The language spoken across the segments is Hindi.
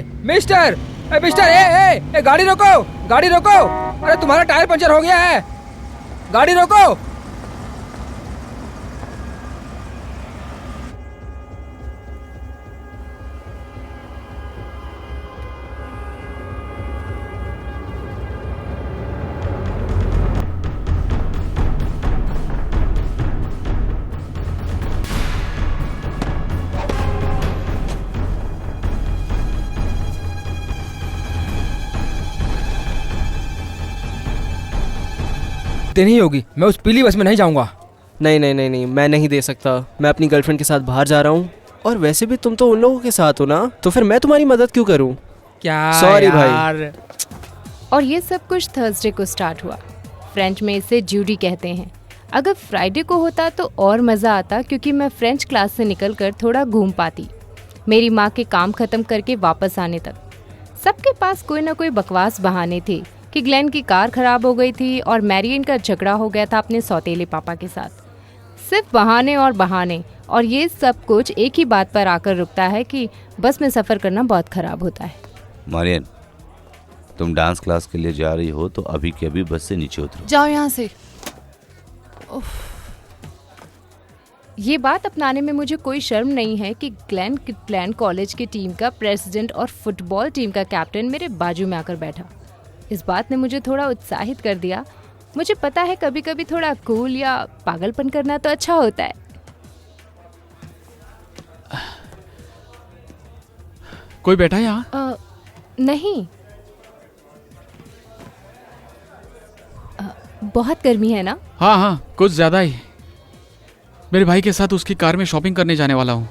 मिस्टर, मिस्टर, गाड़ी रोको, गाड़ी रोको। अरे तुम्हारा टायर पंचर हो गया है, गाड़ी रोको। नहीं होगी, मैं उस पीली बस में नहीं जाऊंगा। नहीं नहीं नहीं नहीं, मैं नहीं दे सकता। मैं अपनी गर्लफ्रेंड के साथ बाहर जा रहा हूँ, और वैसे भी तुम तो उन लोगों के साथ हो ना, तो फिर मैं तुम्हारी मदद क्यों करूँ? क्या सॉरी भाई। और ये सब कुछ थर्सडे को स्टार्ट हुआ। फ्रेंच में इसे ज्यूडी कहते हैं। अगर फ्राइडे को होता तो और मज़ा आता, क्योंकि मैं फ्रेंच क्लास से निकलकर थोड़ा घूम पाती, मेरी माँ के काम ख़त्म करके वापस आने तक। सबके पास कोई ना कोई बकवास बहाने थे कि ग्लेन की कार ख़राब हो गई थी और मैरियन का झगड़ा हो गया था अपने सौतेले पापा के साथ। सिर्फ बहाने और बहाने, और ये सब कुछ एक ही बात पर आकर रुकता है कि बस में सफ़र करना बहुत ख़राब होता है। मारियन, तुम डांस क्लास के लिए जा रही हो तो अभी के अभी बस से नीचे उतरो। जाओ यहाँ से। ये बात अपनाने में मुझे कोई शर्म नहीं है कि ग्लेन किटलैंड कॉलेज की टीम का प्रेसिडेंट और फुटबॉल टीम का कैप्टन मेरे बाजू में आकर बैठा। इस बात ने मुझे थोड़ा उत्साहित कर दिया। मुझे पता है कभी कभी थोड़ा कूल या पागलपन करना तो अच्छा होता है। कोई बैठा है यहाँ? नहीं। बहुत गर्मी है ना? हाँ हाँ, कुछ ज़्यादा ही। मेरे भाई के साथ उसकी कार में शॉपिंग करने जाने वाला हूँ।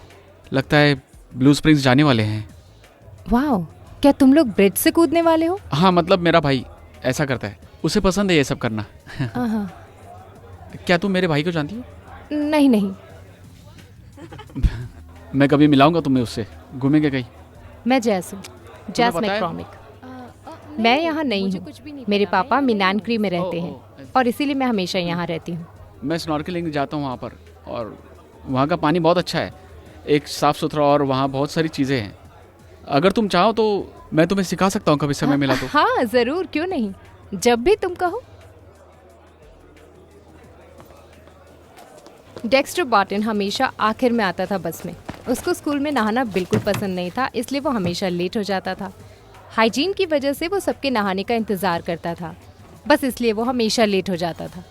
लगता है ब्लू स्प्रिंग्स जाने वाले हैं। वाह, क्या तुम लोग ब्रिज से कूदने वाले हो? हाँ, मतलब मेरा भाई ऐसा करता है, उसे पसंद है ये सब करना। क्या तुम मेरे भाई को जानती हो? नहीं नहीं। मैं कभी मिलाऊंगा तुम्हें उससे, घूमेंगे कहीं। मैं जैस मैक्रॉमिक। मैं यहाँ नहीं हूँ। मेरे पापा मिनानक्री में रहते हैं और इसीलिए मैं हमेशा यहाँ रहती हूँ। मैं स्नॉर्कलिंग जाता हूँ वहाँ पर, और वहाँ का पानी बहुत अच्छा है, एक साफ़ सुथरा, और वहाँ बहुत सारी चीज़ें हैं। अगर तुम चाहो तो मैं तुम्हें सिखा सकता हूँ कभी समय मिला तो। हाँ ज़रूर, क्यों नहीं, जब भी तुम कहो। डेक्स्टर बार्टन हमेशा आखिर में आता था बस में। उसको स्कूल में नहाना बिल्कुल पसंद नहीं था, इसलिए वो हमेशा लेट हो जाता था। हाइजीन की वजह से वो सबके नहाने का इंतज़ार करता था, बस इसलिए वो हमेशा लेट हो जाता था।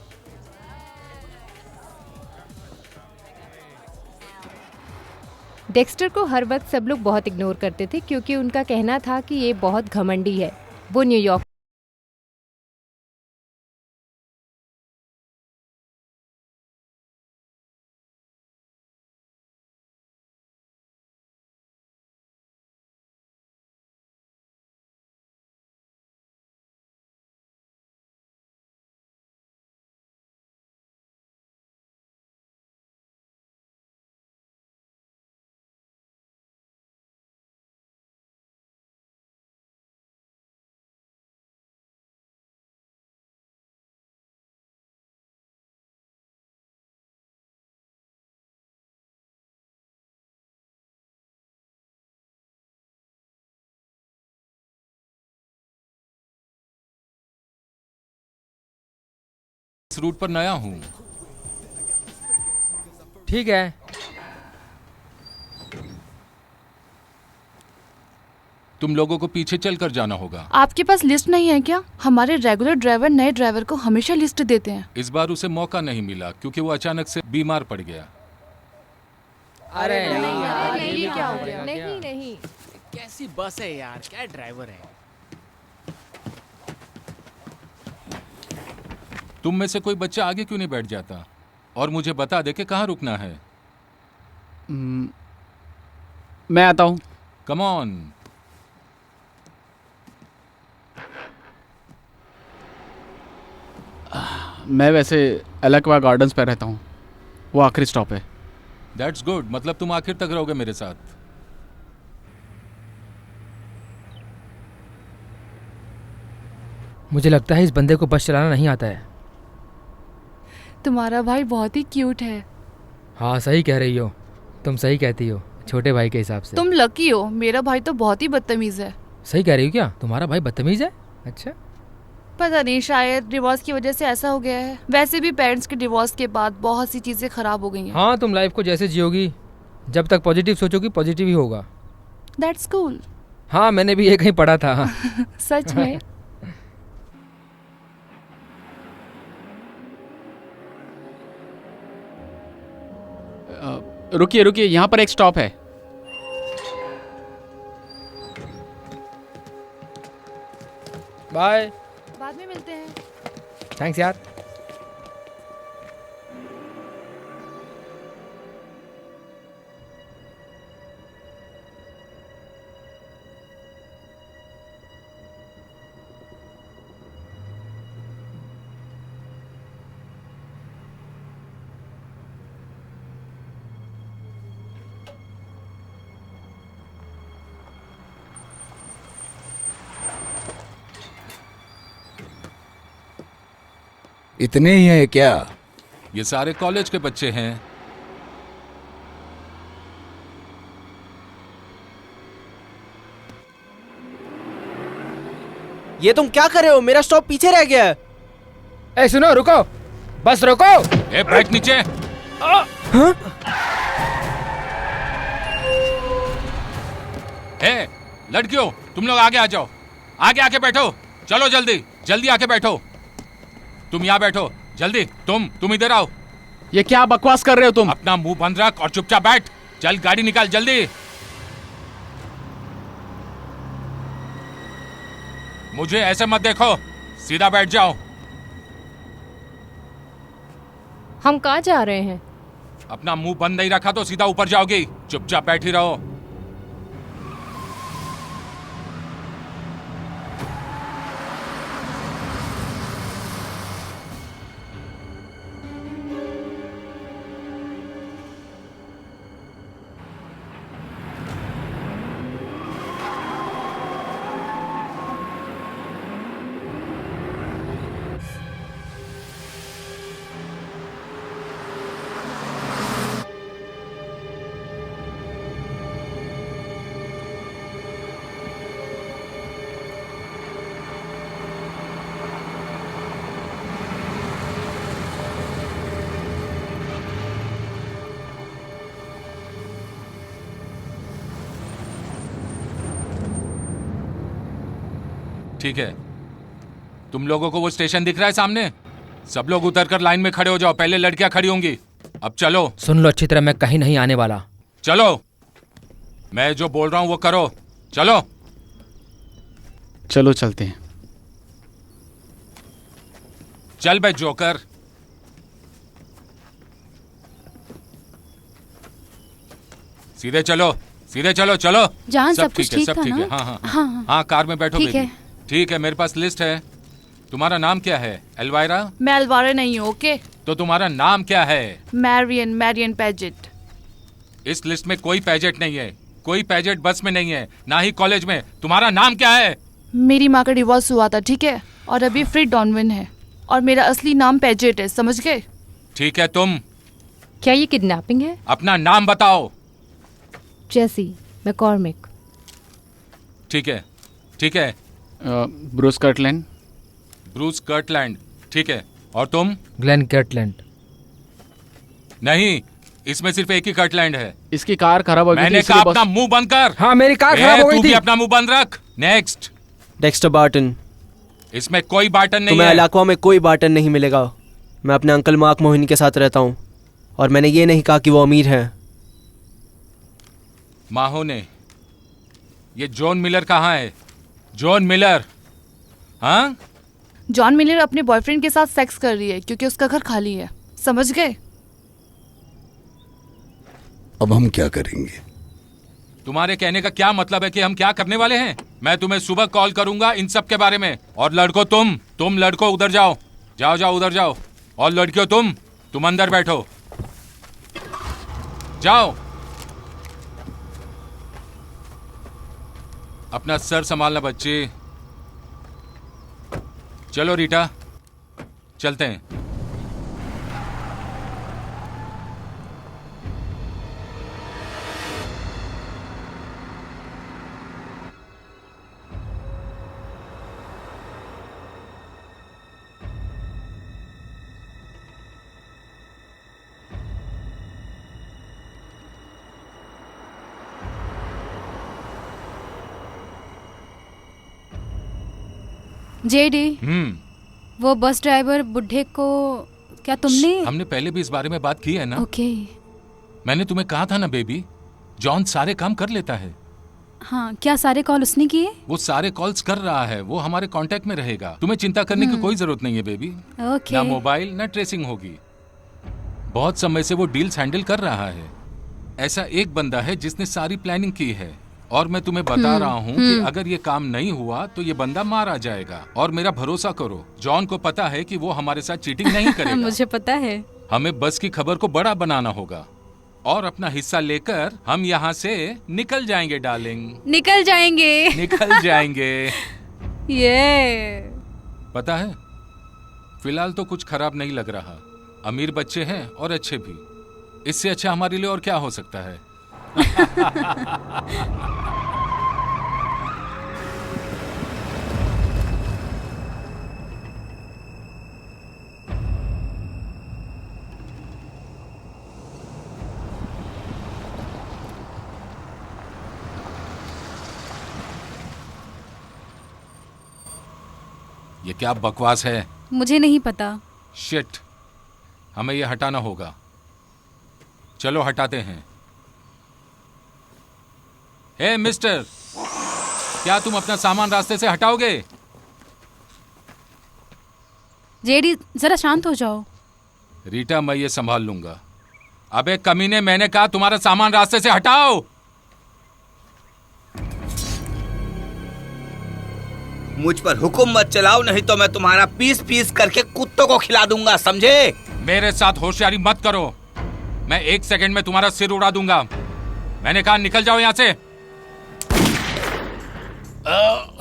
डेक्स्टर को हर वक्त सब लोग बहुत इग्नोर करते थे, क्योंकि उनका कहना था कि ये बहुत घमंडी है। वो न्यूयॉर्क इस रूट पर नया हूँ। ठीक है। तुम लोगों को पीछे चलकर जाना होगा। आपके पास लिस्ट नहीं है क्या? हमारे रेगुलर ड्राइवर नए ड्राइवर को हमेशा लिस्ट देते हैं। इस बार उसे मौका नहीं मिला क्योंकि वो अचानक से बीमार पड़ गया। अरे नहीं, क्या हो गया? नहीं नहीं, कैसी बस है यार, क्या ड्राइवर है। तुम में से कोई बच्चा आगे क्यों नहीं बैठ जाता और मुझे बता दे कि कहाँ रुकना है। मैं आता हूँ। Come on. मैं वैसे एलेक्वा गार्डन्स पे रहता हूँ, वो आखिरी स्टॉप है। दैट्स गुड, मतलब तुम आखिर तक रहोगे मेरे साथ। मुझे लगता है इस बंदे को बस चलाना नहीं आता है। तुम्हारा भाई बहुत ही क्यूट है। हाँ सही कह रही हो, तुम सही कहती हो। छोटे भाई के हिसाब से। तुम लकी हो, मेरा भाई तो बहुत ही बदतमीज है। सही कह रही हो क्या? तुम्हारा भाई बदतमीज है? अच्छा। पता नहीं, शायद डिवोर्स की वजह से ऐसा हो गया है। वैसे भी पेरेंट्स के डिवोर्स के बाद बहुत सी चीजें खराब हो गई हैं। हाँ, तुम लाइफ को जैसे जियोगी, जब तक पॉजिटिव सोचोगी पॉजिटिव ही होगा। That's cool. हाँ, मैंने भी ये कहीं पढ़ा था। सच में। रुकिए रुकिए, यहाँ पर एक स्टॉप है। बाय। बाद में मिलते हैं। थैंक्स यार। इतने ही हैं क्या? ये सारे कॉलेज के बच्चे हैं। ये तुम क्या कर रहे हो? मेरा स्टॉप पीछे रह गया है। ए सुनो, रुको, बस रोको। ए ब्रेक नीचे। ए लड़कियों, तुम लोग आगे आ जाओ, आगे आके बैठो। चलो जल्दी जल्दी आके बैठो। तुम यहाँ बैठो जल्दी। तुम इधर आओ। ये क्या बकवास कर रहे हो तुम? अपना मुंह बंद रख और चुपचाप बैठ। चल गाड़ी निकाल जल्दी। मुझे ऐसे मत देखो, सीधा बैठ जाओ। हम कहाँ जा रहे हैं? अपना मुंह बंद नहीं रखा तो सीधा ऊपर जाओगी। चुपचाप बैठी रहो। ठीक है, तुम लोगों को वो स्टेशन दिख रहा है सामने? सब लोग उतरकर लाइन में खड़े हो जाओ। पहले लड़कियां खड़ी होंगी। अब चलो। सुन लो अच्छी तरह, मैं कहीं नहीं आने वाला। चलो, मैं जो बोल रहा हूं वो करो। चलो चलो चलते हैं। चल बे जोकर। सीधे चलो, सीधे चलो। चलो जान, सब कुछ ठीक सब था ठीक है। ना? हाँ हाँ हाँ, हाँ हाँ, कार में बैठो ठीक बेबी। है। ठीक है, मेरे पास लिस्ट है। तुम्हारा नाम क्या है? एल्वायरा? मैं अलवारा नहीं हूँ। ओके। तो तुम्हारा नाम क्या है? Marrion Padget. इस लिस्ट में कोई पैजेट नहीं है। कोई पैजेट बस में नहीं है, ना ही कॉलेज में। तुम्हारा नाम क्या है? मेरी माँ का डिवोर्स हुआ था, ठीक है, और अभी फ्री डॉनविन है, और मेरा असली नाम पैजेट है, समझ गए? ठीक है, तुम क्या ये किडनैपिंग है? अपना नाम बताओ। जेसी मैकॉर्मिक। ठीक है, ठीक है। Bruce Kirtland. ब्रूस कर्टलैंड, ठीक है। और तुम? Glenn Kirtland. नहीं, इसमें सिर्फ एक ही कर्टलैंड है। इसकी कार खराब हो गई थी, मैंने इसलिए कहा बस- अपना मुंह बंद कर। हाँ, मेरी कार खराब हो तू गई भी थी। अपना मुंह बंद रख। नेक्स्ट। Dexter Barton. इसमें कोई बाटन नहीं तुम्हें है। इलाकों में कोई बार्टन नहीं मिलेगा। मैं अपने अंकल मार्क मोहिनी के साथ रहता हूँ, और मैंने ये नहीं कहा कि वो अमीर हैं। माहो ने, ये जॉन मिलर कहाँ है? John Miller? हाँ, जॉन मिलर अपने बॉयफ्रेंड के साथ सेक्स कर रही है क्योंकि उसका घर खाली है, समझ गए? अब हम क्या करेंगे? तुम्हारे कहने का क्या मतलब है कि हम क्या करने वाले हैं? मैं तुम्हें सुबह कॉल करूंगा इन सब के बारे में। और लड़को, तुम लड़को उधर जाओ। जाओ जाओ उधर जाओ। और लड़कियों, तुम अंदर बैठो। जाओ। अपना सर संभालना बच्चे। चलो रीटा, चलते हैं। जेडी, वो बस ड्राइवर बुढ़े को क्या तुमने? हमने पहले भी इस बारे में बात की है ना। ओके। मैंने तुम्हें कहा था ना बेबी, जॉन सारे काम कर लेता है। हाँ, क्या सारे कॉल उसने किए? वो सारे कॉल्स कर रहा है, वो हमारे कांटेक्ट में रहेगा। तुम्हें चिंता करने की कोई जरूरत नहीं है बेबी। ओके। ना मोबाइल ना ट्रेसिंग होगी। बहुत समय से वो डील्स हैंडल कर रहा है। ऐसा एक बंदा है जिसने सारी प्लानिंग की है, और मैं तुम्हें बता रहा हूँ कि अगर ये काम नहीं हुआ तो ये बंदा मारा जाएगा। और मेरा भरोसा करो, जॉन को पता है कि वो हमारे साथ चीटिंग नहीं करेगा। मुझे पता है। हमें बस की खबर को बड़ा बनाना होगा और अपना हिस्सा लेकर हम यहाँ से निकल जाएंगे डार्लिंग। निकल जाएंगे। निकल जाएंगे। ये पता है, फिलहाल तो कुछ खराब नहीं लग रहा। अमीर बच्चे हैं और अच्छे भी। इससे अच्छा हमारे लिए और क्या हो सकता है। ये क्या बकवास है? मुझे नहीं पता। शिट, हमें ये हटाना होगा। चलो हटाते हैं। हे मिस्टर, क्या तुम अपना सामान रास्ते से हटाओगे? जेडी, जरा शांत हो जाओ। रीटा, मैं ये संभाल लूंगा। अबे कमीने, मैंने कहा तुम्हारा सामान रास्ते से हटाओ। मुझ पर हुक्म मत चलाओ, नहीं तो मैं तुम्हारा पीस पीस करके कुत्तों को खिला दूंगा, समझे? मेरे साथ होशियारी मत करो, मैं 1 सेकंड में तुम्हारा सिर उड़ा दूंगा। मैंने कहा निकल जाओ यहाँ से।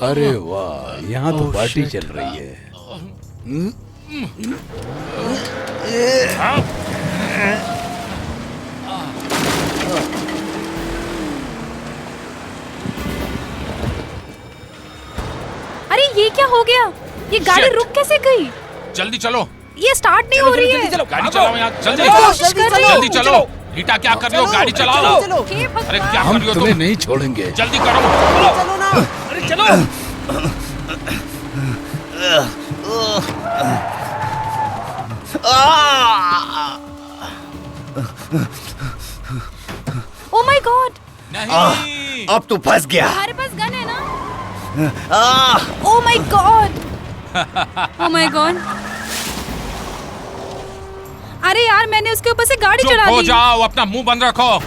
अरे वाह, यहाँ तो पार्टी चल रही है। अरे ये क्या हो गया? ये गाड़ी Shit! रुक कैसे गई? जल्दी चलो, ये स्टार्ट नहीं हो रही है। गाड़ी चलाओ यहाँ, जल्दी कोशिश कर रही हूँ। जल्दी चलो। रीटा, क्या कर रहे हो? गाड़ी चलाओ। हे भगवान। अरे क्या कर हम रही हो तुम्हें तुम? नहीं छोड़ेंगे। जल्दी करो। अरे चलो। ओ माय गॉड, नहीं, अब तू फंस गया। तुम्हारे पास गन है ना? Oh my God, oh my God. अरे यार, मैंने उसके ऊपर से गाड़ी चढ़ा चुप हो दी। जाओ, अपना मुंह बंद रखो।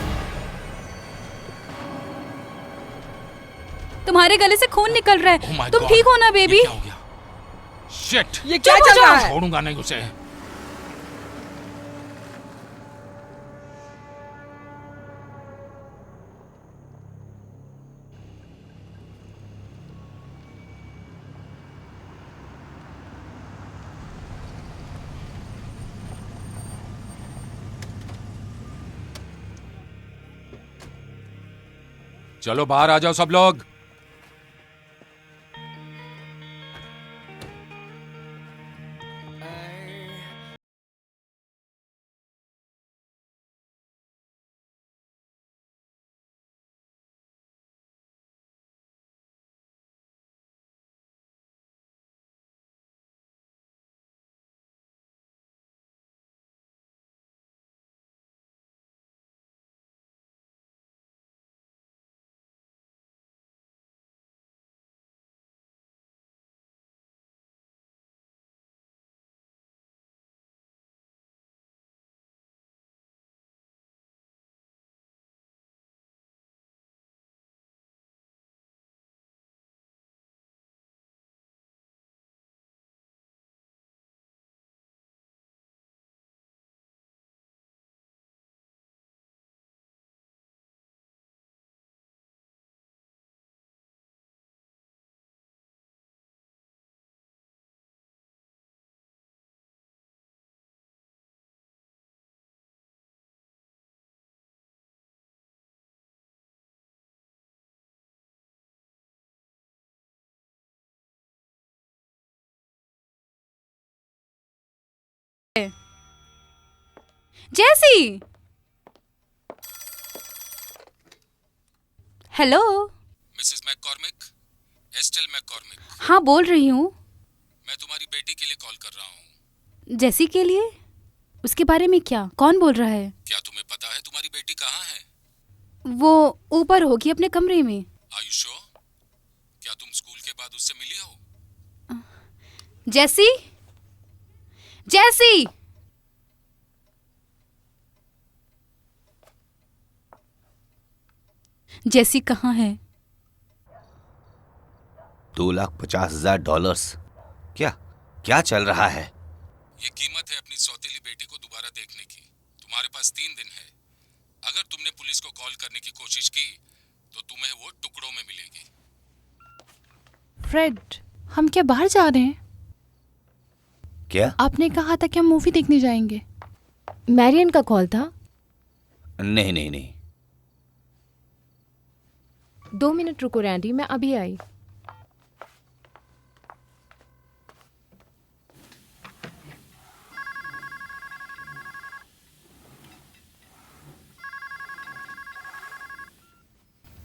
तुम्हारे गले से खून निकल रहा Oh है। my तुम God! ठीक हो ना ये बेबी? क्या हो गया? Shit! ये क्या चुप हो चल रहा जाओ। है? छोड़ूंगा नहीं उसे। चलो बाहर आ जाओ सब लोग। जैसी, hello. Mrs McCormick, Estelle McCormick. हाँ, बोल रही हूँ। मैं तुम्हारी बेटी के लिए कॉल कर रहा हूँ। जैसी के लिए? उसके बारे में क्या? कौन बोल रहा है? क्या तुम्हें पता है तुम्हारी बेटी कहाँ है? वो ऊपर होगी अपने कमरे में। आयुषो, क्या तुम स्कूल के बाद उससे मिली हो? जैसी? जैसी! जैसी कहाँ है? $2,50,000। क्या क्या चल रहा है? ये कीमत है अपनी सौतेली बेटी को दोबारा देखने की। तुम्हारे पास 3 दिन है। अगर तुमने पुलिस को कॉल करने की कोशिश की तो तुम्हें वो टुकड़ों में मिलेगी। फ्रेड, हम क्या बाहर जा रहे हैं? क्या? आपने कहा था कि हम मूवी देखने जाएंगे। मैरियन का कॉल था। नहीं नहीं नहीं। 2 मिनट रुको रैंडी, मैं अभी आई।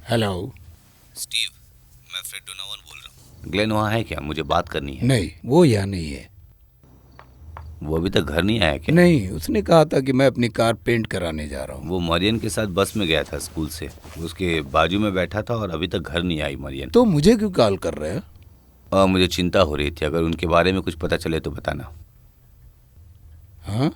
हेलो। स्टीव, मैं फ्रेड डोनावन बोल रहा हूँ। ग्लेन वहाँ है क्या? मुझे बात करनी है। नहीं, वो यहाँ नहीं है। वो अभी तक घर नहीं आया क्या? नहीं, उसने कहा था कि मैं अपनी कार पेंट कराने जा रहा हूँ। वो मरियन के साथ बस में गया था स्कूल से। उसके बाजू में बैठा था और अभी तक घर नहीं आई मरियन। तो मुझे क्यों कॉल कर रहे हो? मुझे चिंता हो रही थी। अगर उनके बारे में कुछ पता चले तो बताना। हाँ?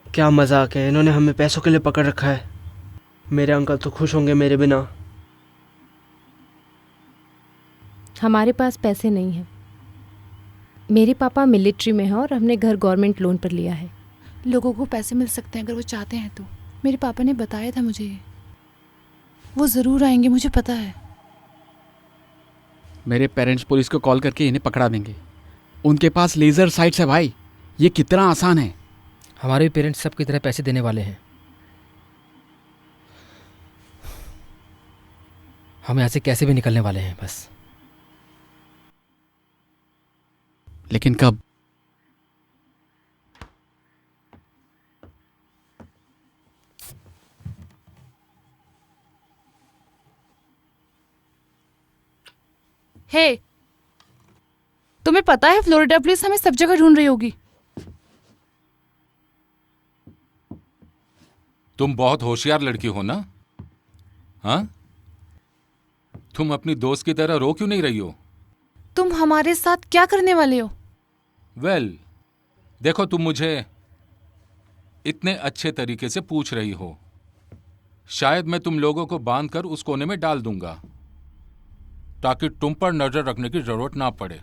क्या मजाक है, इन्होंने हमें पैसों के लिए पकड़ रखा है। मेरे अंकल तो खुश होंगे मेरे बिना। हमारे पास पैसे नहीं हैं। मेरे पापा मिलिट्री में हैं और हमने घर गवर्नमेंट लोन पर लिया है। लोगों को पैसे मिल सकते हैं अगर वो चाहते हैं तो। मेरे पापा ने बताया था मुझे ये। वो ज़रूर आएंगे, मुझे पता है। मेरे पेरेंट्स पुलिस को कॉल करके इन्हें पकड़ा देंगे। उनके पास लेज़र साइट्स है भाई। ये कितना आसान है। हमारे पेरेंट्स सबकी तरह पैसे देने वाले हैं। हम यहाँ से कैसे भी निकलने वाले हैं बस। लेकिन कब? हे, तुम्हें पता है फ्लोरिडा पुलिस हमें सब जगह ढूंढ रही होगी। तुम बहुत होशियार लड़की हो ना? हाँ? तुम अपनी दोस्त की तरह रो क्यों नहीं रही हो? तुम हमारे साथ क्या करने वाले हो? वेल, देखो तुम मुझे इतने अच्छे तरीके से पूछ रही हो। शायद मैं तुम लोगों को बांधकर उस कोने में डाल दूंगा ताकि तुम पर नजर रखने की जरूरत ना पड़े।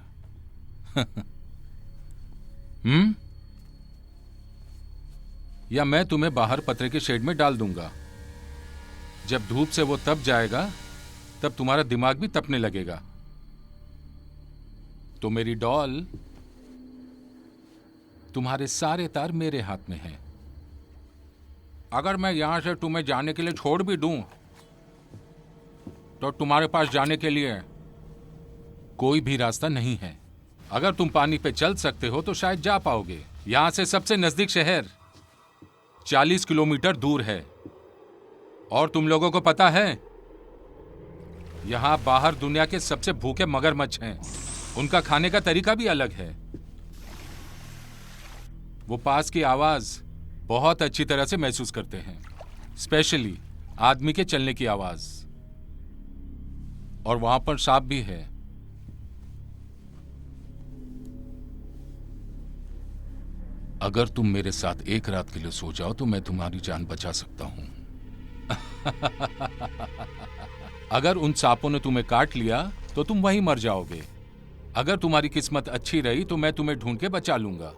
या मैं तुम्हें बाहर पतरे के शेड में डाल दूंगा। जब धूप से वो तप जाएगा तब तुम्हारा दिमाग भी तपने लगेगा। तो मेरी डॉल, तुम्हारे सारे तार मेरे हाथ में हैं। अगर मैं यहां से तुम्हें जाने के लिए छोड़ भी दूं तो तुम्हारे पास जाने के लिए कोई भी रास्ता नहीं है। अगर तुम पानी पे चल सकते हो तो शायद जा पाओगे। यहां से सबसे नजदीक शहर 40 किलोमीटर दूर है। और तुम लोगों को पता है, यहां बाहर दुनिया के सबसे भूखे मगरमच्छ हैं। उनका खाने का तरीका भी अलग है। वो पास की आवाज बहुत अच्छी तरह से महसूस करते हैं, स्पेशली आदमी के चलने की आवाज। और वहां पर सांप भी है। अगर तुम मेरे साथ एक रात के लिए सो जाओ तो मैं तुम्हारी जान बचा सकता हूं। अगर उन सांपों ने तुम्हें काट लिया तो तुम वहीं मर जाओगे। अगर तुम्हारी किस्मत अच्छी रही तो मैं तुम्हें ढूंढ के बचा लूंगा।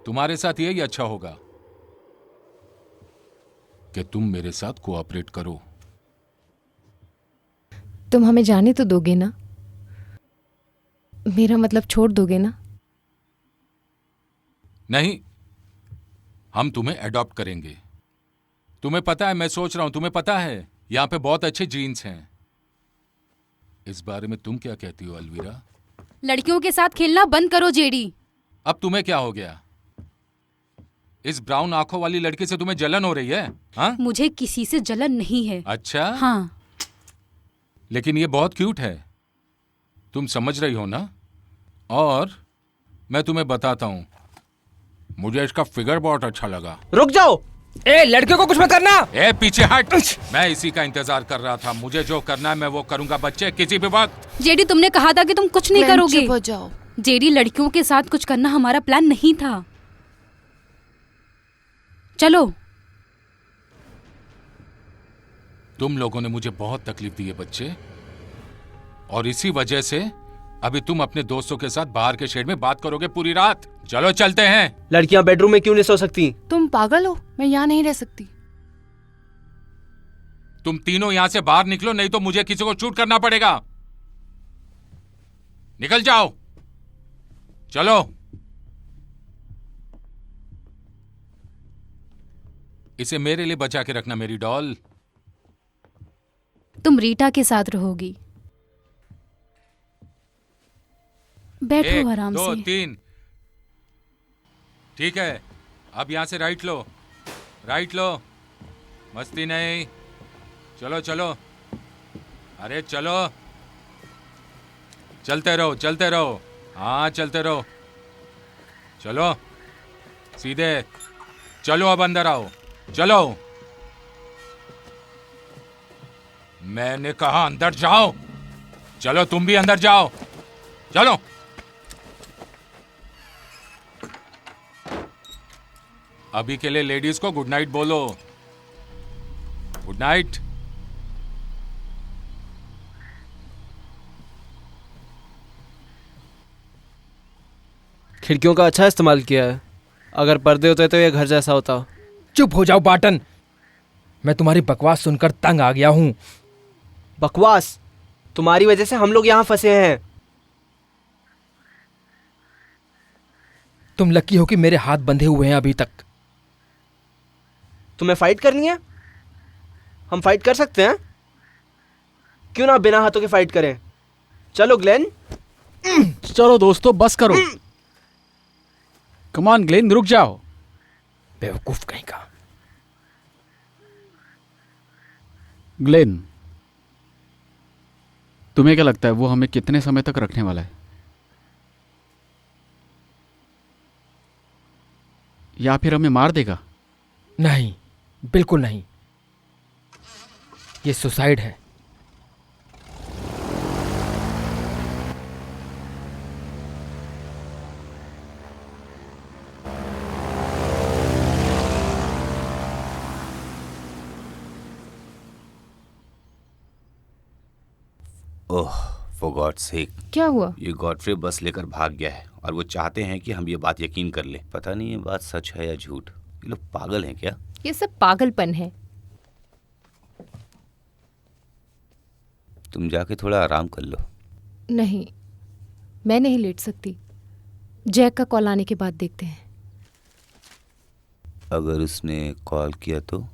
तुम्हारे साथ यही अच्छा होगा कि तुम मेरे साथ कोऑपरेट करो। तुम हमें जाने तो दोगे ना? मेरा मतलब छोड़ दोगे ना? नहीं, हम तुम्हें अडॉप्ट करेंगे। तुम्हें पता है, मैं सोच रहा हूं, तुम्हें पता है यहां पे बहुत अच्छे जीन्स हैं। इस बारे में तुम क्या कहती हो अलवीरा? लड़कियों के साथ खेलना बंद करो जेडी। अब तुम्हें क्या हो गया? इस ब्राउन आंखों वाली लड़की से तुम्हें जलन हो रही है? हाँ? मुझे किसी से जलन नहीं है। अच्छा? हाँ। लेकिन ये बहुत क्यूट है, तुम समझ रही हो ना? और मैं तुम्हें बताता हूँ, मुझे इसका फिगर बहुत अच्छा लगा। रुक जाओ। ए लड़के को कुछ मत करना। ए पीछे हट। मैं इसी का इंतजार कर रहा था। मुझे जो करना है मैं वो करूंगा बच्चे, किसी भी वक्त। जेडी, तुमने कहा था कि तुम कुछ नहीं ग्लेन, करोगे। चुप हो जाओ। जेडी, लड़कियों के साथ कुछ करना हमारा प्लान नहीं था। चलो। तुम लोगों ने मुझे बहुत तकलीफ दी है बच्चे, और इसी वजह से अभी तुम अपने दोस्तों के साथ बाहर के शेड में बात करोगे पूरी रात। चलो चलते हैं। लड़कियां बेडरूम में क्यों नहीं सो सकती? तुम पागल हो, मैं यहाँ नहीं रह सकती। तुम तीनों यहां से बाहर निकलो, नहीं तो मुझे किसी को शूट करना पड़ेगा। निकल जाओ। चलो। इसे मेरे लिए बचा के रखना मेरी डॉल। तुम रीटा के साथ रहोगी। बैठो 1 आराम 2 से। 3। ठीक है, अब यहां से राइट लो, राइट लो, मस्ती नहीं। चलो चलो, अरे चलो, चलते रहो चलते रहो। हाँ चलते रहो, चलो सीधे। चलो अब अंदर आओ, चलो। मैंने कहा अंदर जाओ। चलो तुम भी अंदर जाओ, चलो। अभी के लिए लेडीज को गुड नाइट बोलो। Good night. खिड़कियों का अच्छा इस्तेमाल किया है। अगर पर्दे होते तो ये घर जैसा होता। चुप हो जाओ बाटन, मैं तुम्हारी बकवास सुनकर तंग आ गया हूँ। बकवास? तुम्हारी वजह से हम लोग यहाँ फंसे हैं। तुम लकी हो कि मेरे हाथ बंधे हुए हैं अभी तक। तुम्हें फाइट करनी है? हम फाइट कर सकते हैं। क्यों ना बिना हाथों के फाइट करें? चलो ग्लेन। चलो दोस्तों, बस करो। कम ऑन ग्लेन, रुक जाओ। बेवकूफ कहीं का। ग्लेन, तुम्हें क्या लगता है वो हमें कितने समय तक रखने वाला है? या फिर हमें मार देगा? नहीं, बिल्कुल नहीं। ये सुसाइड है। ओह फॉर गॉड सेक, क्या हुआ? ये गॉडफ्रे बस लेकर भाग गया है और वो चाहते हैं कि हम ये बात यकीन कर लें। पता नहीं ये बात सच है या झूठ। ये लोग पागल हैं क्या? ये सब पागलपन है। तुम जाके थोड़ा आराम कर लो। नहीं, मैं नहीं लेट सकती। जैक का कॉल आने के बाद देखते हैं। अगर उसने कॉल किया तो?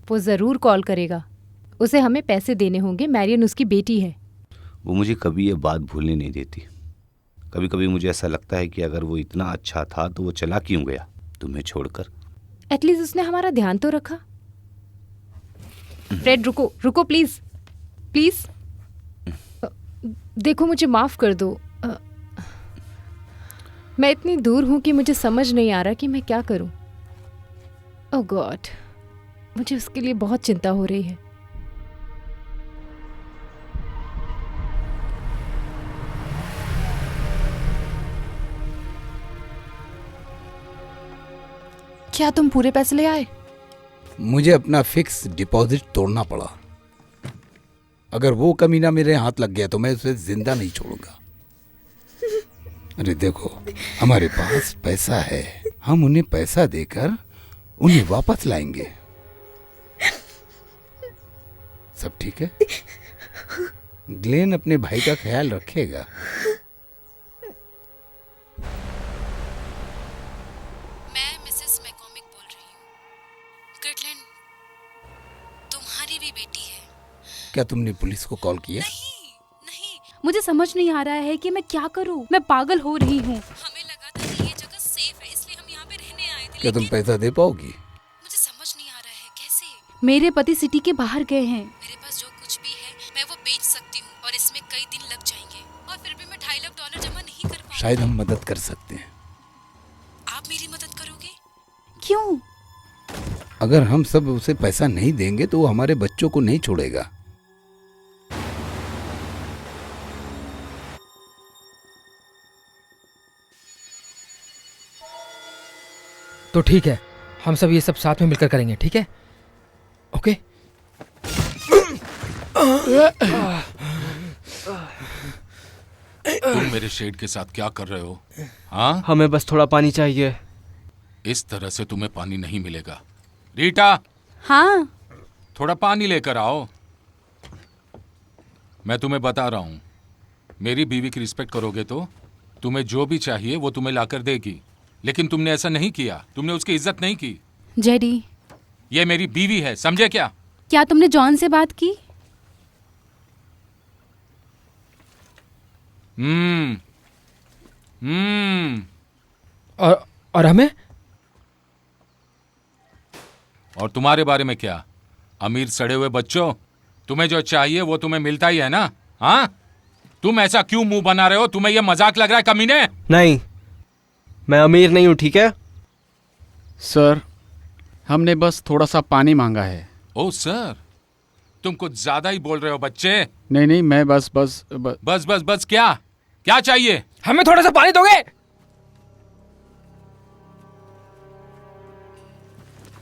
वो ज़रूर कॉल करेगा। उसे हमें पैसे देने होंगे। मैरियन उसकी बेटी है। वो मुझे कभी ये बात भूलने नहीं देती। कभी कभी मुझे ऐसा लगता है कि अगर वो इतना अच्छा था तो वो चला क्यों गया तुम्हें छोड़कर? एटलीस्ट उसने हमारा ध्यान तो रखा। फ्रेड रुको रुको, प्लीज प्लीज। देखो, मुझे माफ कर दो। मैं इतनी दूर हूं कि मुझे समझ नहीं आ रहा कि मैं क्या करूं। ओह गॉड, मुझे उसके लिए बहुत चिंता हो रही है। क्या तुम पूरे पैसे ले आए? मुझे अपना फिक्स डिपॉजिट तोड़ना पड़ा। अगर वो कमीना मेरे हाथ लग गया तो मैं उसे जिंदा नहीं छोड़ूंगा। अरे देखो, हमारे पास पैसा है, हम उन्हें पैसा देकर उन्हें वापस लाएंगे। सब ठीक है? ग्लेन अपने भाई का ख्याल रखेगा। मैं मिसेस मैकॉमिक बोल रही हूँ। कर्टलैंड, तुम्हारी भी बेटी है। क्या तुमने पुलिस को कॉल किया? नहीं, मुझे समझ नहीं आ रहा है कि मैं क्या करूं। मैं पागल हो रही हूँ। हमें लगा था कि ये जगह सेफ है, इसलिए हम यहाँ पे रहने आए थे। क्या तुम पैसा दे पाओगी? मुझे समझ नहीं आ रहा है कैसे। मेरे पति सिटी के बाहर गए हैं। मेरे पास जो कुछ भी है मैं वो बेच सकती हूँ और इसमें कई दिन लग जाएंगे और फिर भी मैं $2.5 लाख जमा नहीं कर पाऊंगी। शायद हम मदद कर सकते हैं। आप मेरी मदद करोगे? क्यों? अगर हम सब उसे पैसा नहीं देंगे तो वो हमारे बच्चों को नहीं छोड़ेगा। तो ठीक है, हम सब ये सब साथ में मिलकर करेंगे, ठीक है? ओके? तुम मेरे शेड के साथ क्या कर रहे हो? हाँ, हमें बस थोड़ा पानी चाहिए। इस तरह से तुम्हें पानी नहीं मिलेगा। रीटा, हाँ। थोड़ा पानी लेकर आओ। मैं तुम्हें बता रहा हूं, मेरी बीवी की रिस्पेक्ट करोगे तो तुम्हें जो भी चाहिए वो तुम्हें लाकर देगी, लेकिन तुमने ऐसा नहीं किया, तुमने उसकी इज्जत नहीं की। जेडी, ये मेरी बीवी है, समझे क्या? क्या तुमने जॉन से बात की? और हमें? और तुम्हारे बारे में क्या? अमीर सड़े हुए बच्चों, तुम्हें जो चाहिए वो तुम्हें मिलता ही है ना? हाँ, तुम ऐसा क्यों मुंह बना रहे हो? तुम्हें ये मजाक लग रहा है कमीने? नहीं, मैं अमीर नहीं हूं, ठीक है? सर, हमने बस थोड़ा सा पानी मांगा है। ओ सर, तुम कुछ ज्यादा ही बोल रहे हो बच्चे। नहीं, मैं बस बस बस बस क्या? क्या चाहिए? हमें थोड़ा सा पानी दोगे?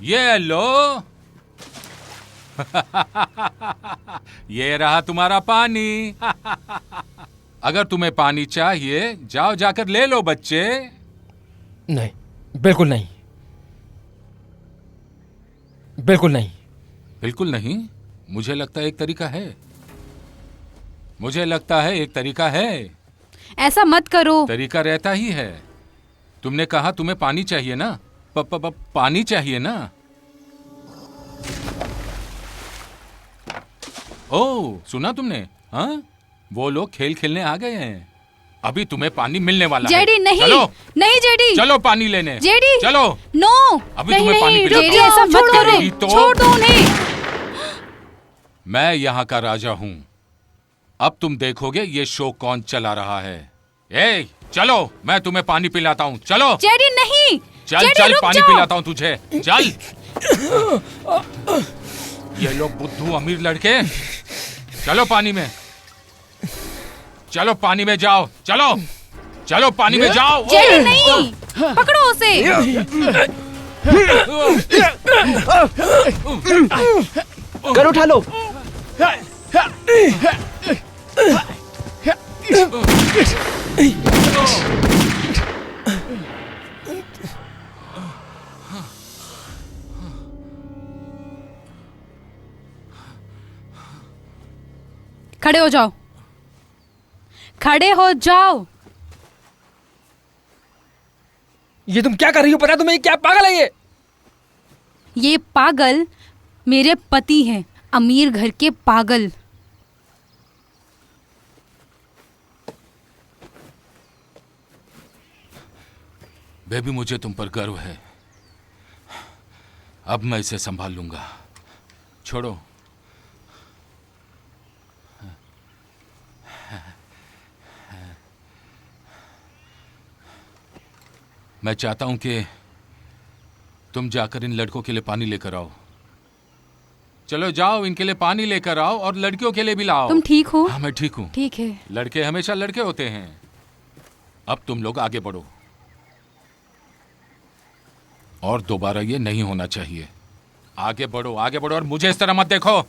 ये लो। ये रहा तुम्हारा पानी। अगर तुम्हें पानी चाहिए, जाओ जाकर ले लो बच्चे। नहीं, बिल्कुल नहीं, बिल्कुल नहीं। बिल्कुल नहीं? मुझे लगता है एक तरीका है। मुझे लगता है एक तरीका है। ऐसा मत करो। तरीका रहता ही है। तुमने कहा तुम्हें पानी चाहिए ना? पानी चाहिए ना? ओ, सुना तुमने? हाँ, वो लोग खेल खेलने आ गए हैं। अभी तुम्हें पानी मिलने वाला है। जेडी नहीं, चलो, नहीं जेडी, चलो पानी लेने। जेडी, चलो। नो, अभी नहीं, तुम्हें पानी नहीं, पिलाता जेडी हूं। ऐसा मत करो, तो छोड़ दो उन्हें। मैं यहाँ का राजा हूँ। अब तुम देखोगे ये शो कौन चला रहा है। ए, चलो, मैं तुम्हें पानी पिलाता हूँ। चलो जेडी नहीं, चल जेडी, चल, रुक पानी जाओ। पिलाता हूँ तुझे। चल। ये लोग बुद्धू अमीर लड़के। चलो पानी में, चलो पानी में जाओ। चलो चलो पानी में जाओ। जेडी नहीं, पकड़ो उसे। कर उठा लो। खड़े हो जाओ, खड़े हो जाओ। ये तुम क्या कर रही हो? पता है तुम्हें? क्या पागल है ये पागल मेरे पति हैं, अमीर घर के पागल। बेबी, मुझे तुम पर गर्व है। अब मैं इसे संभाल लूंगा। छोड़ो। मैं चाहता हूं कि तुम जाकर इन लड़कों के लिए पानी लेकर आओ। चलो जाओ, इनके लिए पानी लेकर आओ और लड़कियों के लिए भी लाओ। तुम ठीक हो? हाँ, मैं ठीक हूँ। ठीक है। लड़के हमेशा लड़के होते हैं। अब तुम लोग आगे बढ़ो, और दोबारा ये नहीं होना चाहिए। आगे बढ़ो, आगे बढ़ो, और मुझे इस तरह मत देखो।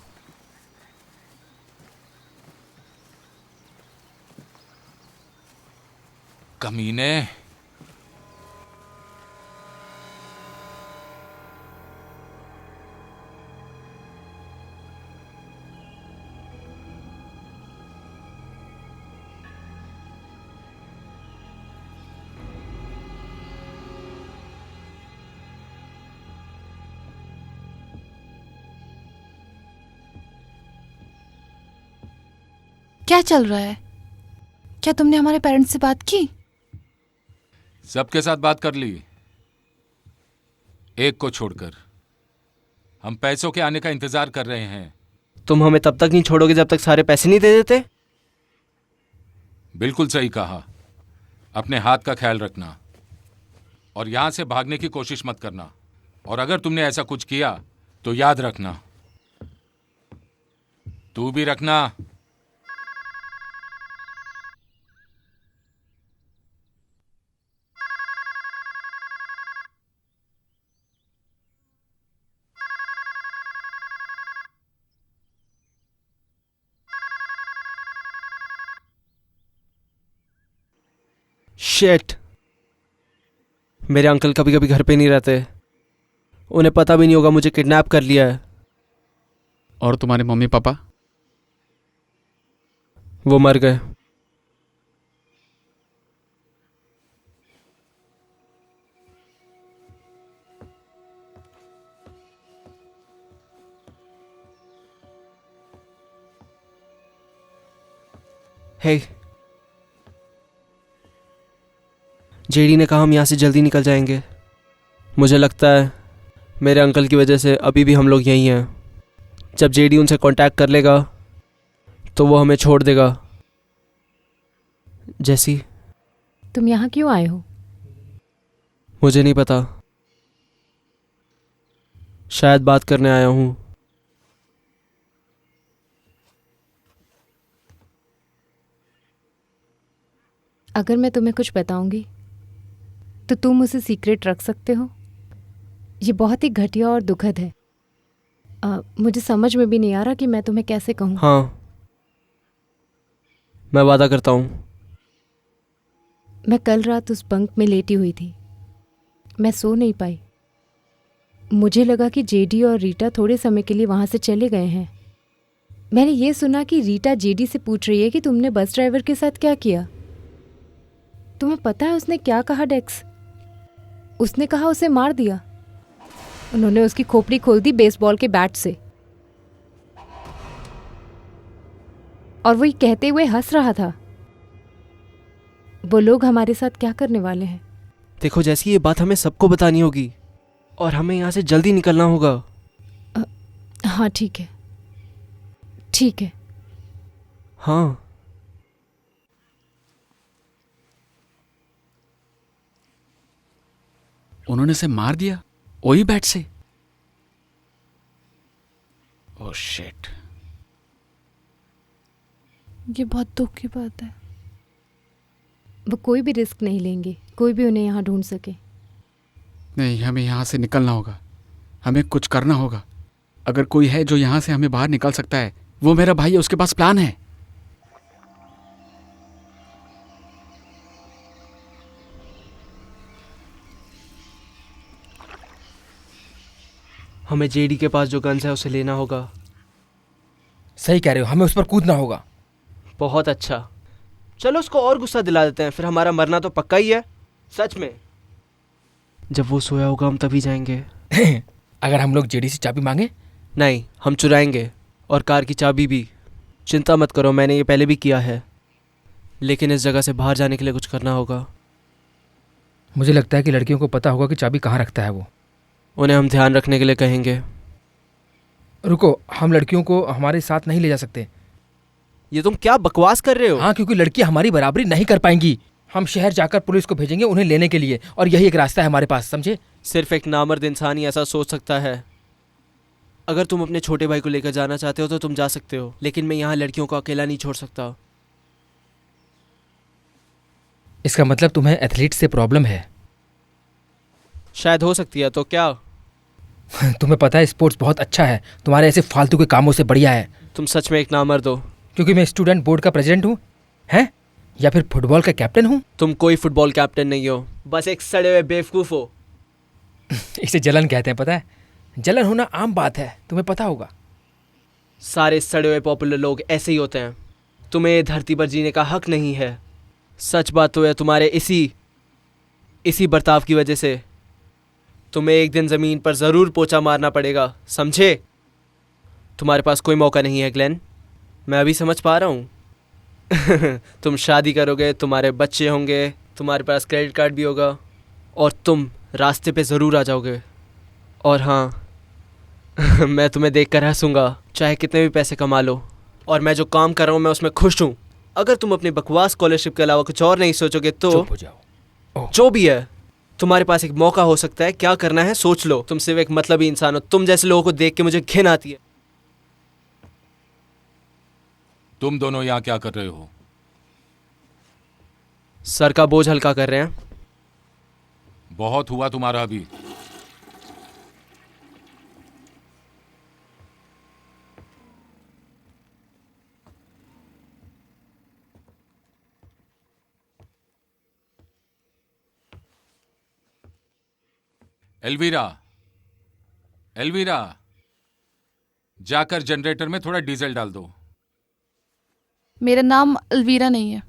कमीने। क्या चल रहा है? क्या तुमने हमारे पेरेंट्स से बात की? सबके साथ बात कर ली। एक को छोड़कर। हम पैसों के आने का इंतजार कर रहे हैं। तुम हमें तब तक नहीं छोड़ोगे जब तक सारे पैसे नहीं दे देते? बिल्कुल सही कहा। अपने हाथ का ख्याल रखना और यहां से भागने की कोशिश मत करना। और अगर तुमने ऐसा कुछ किया तो याद रखना। तू भी रखना। शिट, मेरे अंकल कभी कभी घर पे नहीं रहते। उन्हें पता भी नहीं होगा मुझे किडनैप कर लिया है। और तुम्हारे मम्मी पापा? वो मर गए। हे, जेडी ने कहा हम यहाँ से जल्दी निकल जाएंगे। मुझे लगता है मेरे अंकल की वजह से अभी भी हम लोग यहीं हैं। जब जेडी उनसे कांटेक्ट कर लेगा तो वो हमें छोड़ देगा। जैसी, तुम यहाँ क्यों आए हो? मुझे नहीं पता, शायद बात करने आया हूँ। अगर मैं तुम्हें कुछ बताऊंगी तो तुम उसे सीक्रेट रख सकते हो? ये बहुत ही घटिया और दुखद है। मुझे समझ में भी नहीं आ रहा कि मैं तुम्हें कैसे कहूँ। हाँ, मैं वादा करता हूँ। मैं कल रात उस बंक में लेटी हुई थी। मैं सो नहीं पाई। मुझे लगा कि जेडी और रीटा थोड़े समय के लिए वहाँ से चले गए हैं। मैंने ये सुना कि रीटा जेडी से पूछ रही है कि तुमने बस ड्राइवर के साथ क्या किया। तुम्हें पता है उसने क्या कहा डेक्स? उसने कहा उसे मार दिया। उन्होंने उसकी खोपड़ी खोल दी बेसबॉल के बैट से, और वो ये कहते हुए हंस रहा था। वो लोग हमारे साथ क्या करने वाले हैं? देखो जैसी, ये बात हमें सबको बतानी होगी और हमें यहाँ से जल्दी निकलना होगा। हाँ ठीक है, ठीक है। हाँ, उन्होंने इसे मार दिया वही बैट से? Oh shit. ये बहुत दुख की बात है। वो कोई भी रिस्क नहीं लेंगे, कोई भी उन्हें यहाँ ढूंढ सके। नहीं, हमें यहाँ से निकलना होगा। हमें कुछ करना होगा। अगर कोई है जो यहाँ से हमें बाहर निकाल सकता है, वो मेरा भाई है। उसके पास प्लान है। हमें जेडी के पास जो गन्स है उसे लेना होगा। सही कह रहे हो, हमें उस पर कूदना होगा। बहुत अच्छा, चलो उसको और गुस्सा दिला देते हैं, फिर हमारा मरना तो पक्का ही है। सच में, जब वो सोया होगा हम तभी जाएंगे। अगर हम लोग जेडी से चाबी मांगे? नहीं, हम चुराएंगे, और कार की चाबी भी। चिंता मत करो, मैंने ये पहले भी किया है। लेकिन इस जगह से बाहर जाने के लिए कुछ करना होगा। मुझे लगता है कि लड़कियों को पता होगा कि चाबी कहाँ रखता है वो। उन्हें हम ध्यान रखने के लिए कहेंगे। रुको, हम लड़कियों को हमारे साथ नहीं ले जा सकते। ये तुम क्या बकवास कर रहे हो? हाँ, क्योंकि लड़कियां हमारी बराबरी नहीं कर पाएंगी। हम शहर जाकर पुलिस को भेजेंगे उन्हें लेने के लिए, और यही एक रास्ता है हमारे पास, समझे? सिर्फ एक नामर्द इंसान ही ऐसा सोच सकता है। अगर तुम अपने छोटे भाई को लेकर जाना चाहते हो तो तुम जा सकते हो, लेकिन मैं यहाँ लड़कियों को अकेला नहीं छोड़ सकता। इसका मतलब तुम्हें एथलीट से प्रॉब्लम है? शायद हो सकती है, तो क्या? तुम्हें पता है स्पोर्ट्स बहुत अच्छा है, तुम्हारे ऐसे फालतू के कामों से बढ़िया है। तुम सच में एक नामर्द हो। क्योंकि मैं स्टूडेंट बोर्ड का प्रेसिडेंट हूँ, हैं? या फिर फुटबॉल का कैप्टन हूँ? तुम कोई फुटबॉल कैप्टन नहीं हो, बस एक सड़े हुए बेवकूफ़ हो। इसे जलन कहते हैं, पता है? जलन होना आम बात है, तुम्हें पता होगा। सारे सड़े हुए पॉपुलर लोग ऐसे ही होते हैं। तुम्हें धरती पर जीने का हक नहीं है। सच बात तो है, तुम्हारे इसी बर्ताव की वजह से तुम्हें एक दिन ज़मीन पर ज़रूर पोछा मारना पड़ेगा, समझे? तुम्हारे पास कोई मौका नहीं है ग्लेन, मैं अभी समझ पा रहा हूँ। तुम शादी करोगे, तुम्हारे बच्चे होंगे, तुम्हारे पास क्रेडिट कार्ड भी होगा, और तुम रास्ते पे ज़रूर आ जाओगे। और हाँ मैं तुम्हें देखकर हंसूंगा, चाहे कितने भी पैसे कमा लो। और मैं जो काम कर रहा हूँ मैं उसमें खुश हूँ। अगर तुम अपनी बकवास स्कॉलरशिप के अलावा कुछ और नहीं सोचोगे तो चुप हो जाओ। जो भी है, तुम्हारे पास एक मौका हो सकता है, क्या करना है सोच लो। तुम सिर्फ एक मतलबी इंसान हो। तुम जैसे लोगों को देख के मुझे घिन आती है। तुम दोनों यहाँ क्या कर रहे हो? सर का बोझ हल्का कर रहे हैं। बहुत हुआ तुम्हारा अभी। एल्वीरा, एल्वीरा, जाकर जनरेटर में थोड़ा डीजल डाल दो। मेरा नाम अलवीरा नहीं है।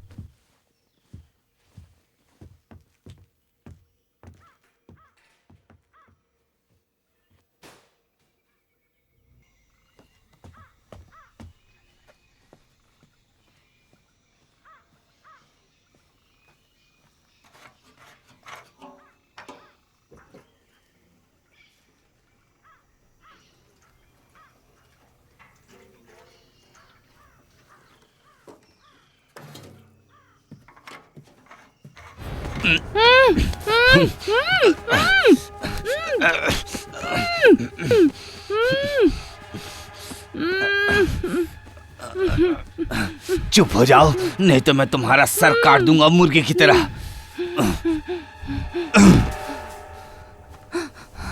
चुप हो जाओ, नहीं तो मैं तुम्हारा सर काट दूंगा मुर्गे की तरह।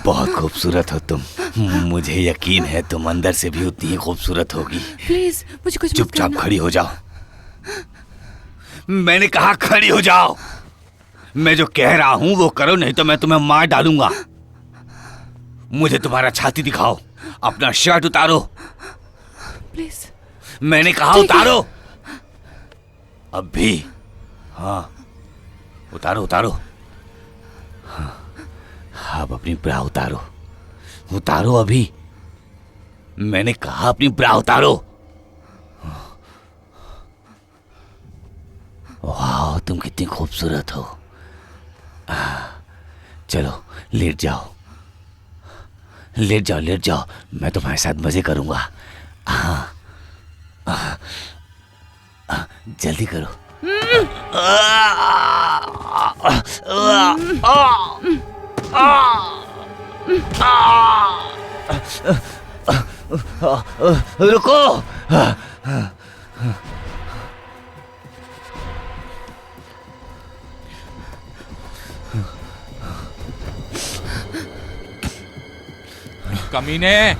बहुत खूबसूरत हो तुम। मुझे यकीन है तुम अंदर से भी उतनी ही खूबसूरत होगी। प्लीज मुझे कुछ मत चुपचाप करना। खड़ी हो जाओ। मैंने कहा खड़ी हो जाओ। मैं जो कह रहा हूं वो करो, नहीं तो मैं तुम्हें मार डालूंगा। मुझे तुम्हारा छाती दिखाओ। अपना शर्ट उतारो। प्लीज। मैंने कहा ठीक है। उतारो। अब भी। हाँ, उतारो उतारो। हाँ, अब अपनी ब्रा उतारो। उतारो अभी। मैंने कहा अपनी ब्रा उतारो। वाह, तुम कितनी खूबसूरत हो। चलो लेट जाओ, लेट जाओ, लेट जाओ। मैं तुम्हारे साथ मजे करूंगा। हाँ, जल्दी करो। रुको। कमीने,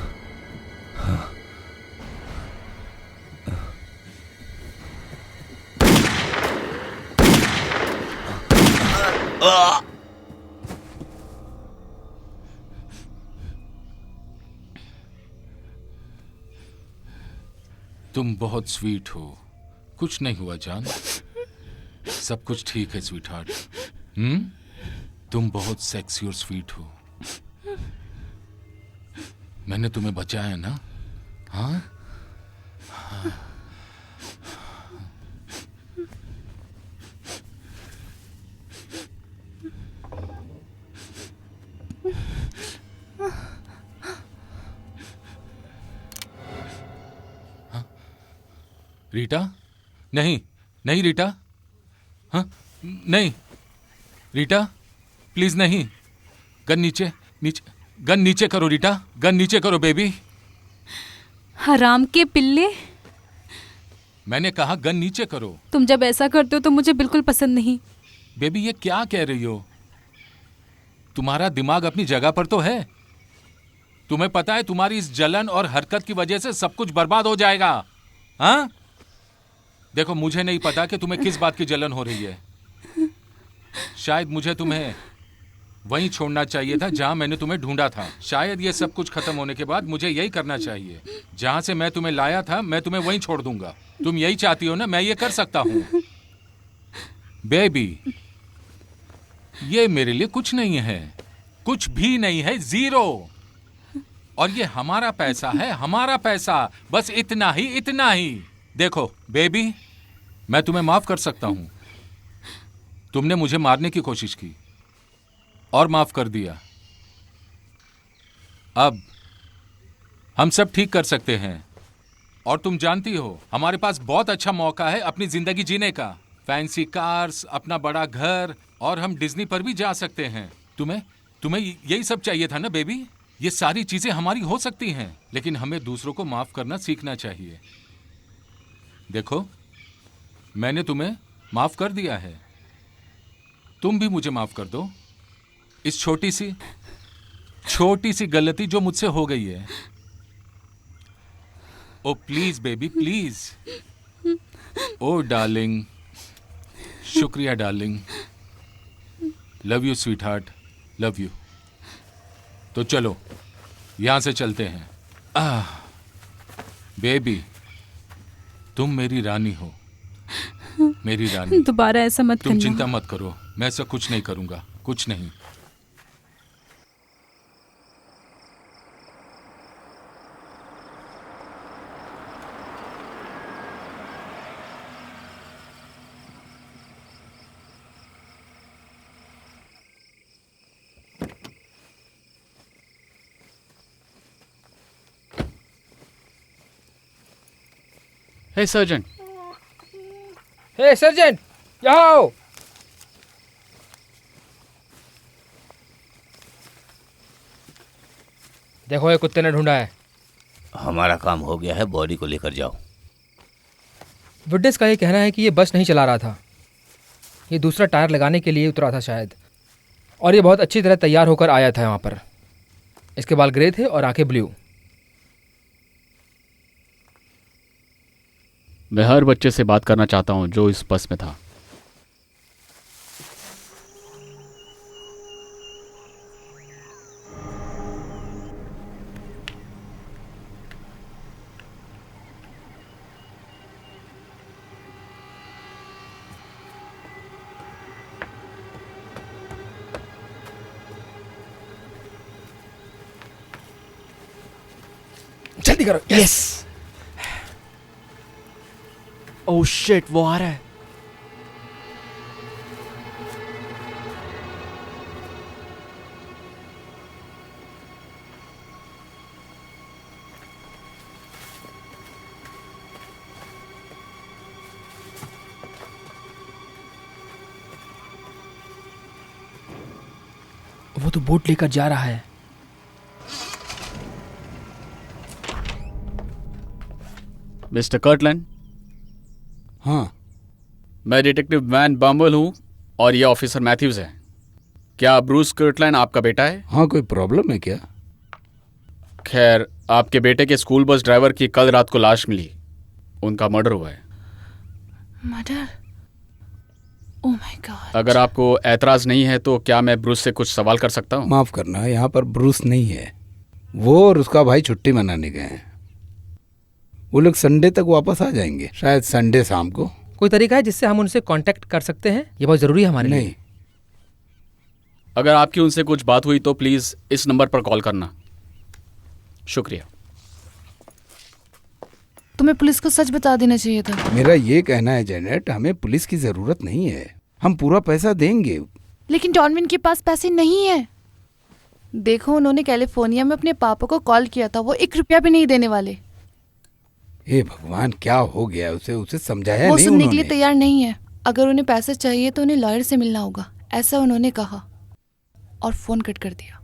तुम बहुत स्वीट हो। कुछ नहीं हुआ जान, सब कुछ ठीक है स्वीट हार्ट। तुम बहुत सेक्सी और स्वीट हो। मैंने तुम्हें बचाया ना? हाँ, रीटा, नहीं नहीं रीटा, हाँ नहीं रीटा, प्लीज नहीं। गन नीचे, नीचे, गन नीचे करो रीटा, गन नीचे करो बेबी। हराम के पिल्ले, मैंने कहा गन नीचे करो। तुम जब ऐसा करते हो तो मुझे बिल्कुल पसंद नहीं। बेबी ये क्या कह रही हो? तुम्हारा दिमाग अपनी जगह पर तो है। तुम्हें पता है तुम्हारी इस जलन और हरकत की वजह से सब कुछ बर्बाद हो जाएगा। हाँ, देखो मुझे नहीं पता कि तुम्हें किस बात की जलन हो रही है। शायद मुझे तुम्हें वहीं छोड़ना चाहिए था जहां मैंने तुम्हें ढूंढा था। शायद ये सब कुछ खत्म होने के बाद मुझे यही करना चाहिए। जहां से मैं तुम्हें लाया था मैं तुम्हें वहीं छोड़ दूंगा। तुम यही चाहती हो ना? मैं ये कर सकता हूं। बेबी, ये मेरे लिए कुछ नहीं है, कुछ भी नहीं है, जीरो। और ये हमारा पैसा है, हमारा पैसा, बस इतना ही, इतना ही। देखो बेबी, मैं तुम्हें माफ कर सकता हूं। तुमने मुझे मारने की कोशिश की और माफ कर दिया। अब हम सब ठीक कर सकते हैं। और तुम जानती हो हमारे पास बहुत अच्छा मौका है अपनी जिंदगी जीने का। फैंसी कार्स, अपना बड़ा घर, और हम डिज्नी पर भी जा सकते हैं। तुम्हें तुम्हें यही सब चाहिए था ना बेबी? ये सारी चीजें हमारी हो सकती हैं, लेकिन हमें दूसरों को माफ करना सीखना चाहिए। देखो, मैंने तुम्हें माफ कर दिया है, तुम भी मुझे माफ कर दो इस छोटी सी गलती जो मुझसे हो गई है। Oh please baby, please. Oh darling, शुक्रिया darling. Love you sweetheart, love you. तो चलो यहां से चलते हैं। बेबी, तुम मेरी रानी हो, मेरी रानी। दोबारा ऐसा मत तुम करना। चिंता मत करो, मैं ऐसा कुछ नहीं करूंगा, कुछ नहीं। हे सर्जन, हे सर्जेंट, यहाँ आओ। देखो ये कुत्ते ने ढूंढा है। हमारा काम हो गया है, बॉडी को लेकर जाओ। विटनेस का ये कहना है कि ये बस नहीं चला रहा था, ये दूसरा टायर लगाने के लिए उतरा था शायद, और ये बहुत अच्छी तरह तैयार होकर आया था यहाँ पर। इसके बाल ग्रे थे और आंखें ब्लू। मैं हर बच्चे से बात करना चाहता हूँ जो इस बस में था। जल्दी करो। यस। ओह शिट, वो आ रहा है। वो तो बोट लेकर जा रहा है। Mister Kirtland. हाँ, मैं डिटेक्टिव वैन बम्बल हूँ और ये ऑफिसर मैथ्यूज है। क्या ब्रूस कर्टलैंड आपका बेटा है? हाँ, कोई प्रॉब्लम है क्या? खैर, आपके बेटे के स्कूल बस ड्राइवर की कल रात को लाश मिली, उनका मर्डर हुआ है। मर्डर? Oh my God. अगर आपको ऐतराज नहीं है तो क्या मैं ब्रूस से कुछ सवाल कर सकता हूँ? माफ करना, यहाँ पर ब्रूस नहीं है। वो और उसका भाई छुट्टी मनाने गए हैं। वो लोग संडे तक वापस आ जाएंगे, शायद संडे शाम को। कोई तरीका है जिससे हम उनसे कांटेक्ट कर सकते हैं? ये बहुत जरूरी है हमारे लिए। नहीं, अगर आपकी उनसे कुछ बात हुई तो प्लीज इस नंबर पर कॉल करना। शुक्रिया। तुम्हें पुलिस को सच बता देना चाहिए था। मेरा ये कहना है जेनेट, हमें पुलिस की जरूरत नहीं है, हम पूरा पैसा देंगे। लेकिन डॉनविन के पास पैसे नहीं है। देखो, उन्होंने कैलिफोर्निया में अपने पापा को कॉल किया था, वो 1 रुपया भी नहीं देने वाले। हे भगवान, क्या हो गया उसे समझाया वो नहीं सुनने के उन्होंने? लिए तैयार नहीं है। अगर उन्हें पैसे चाहिए तो उन्हें लॉयर से मिलना होगा, ऐसा उन्होंने कहा और फोन कट कर दिया।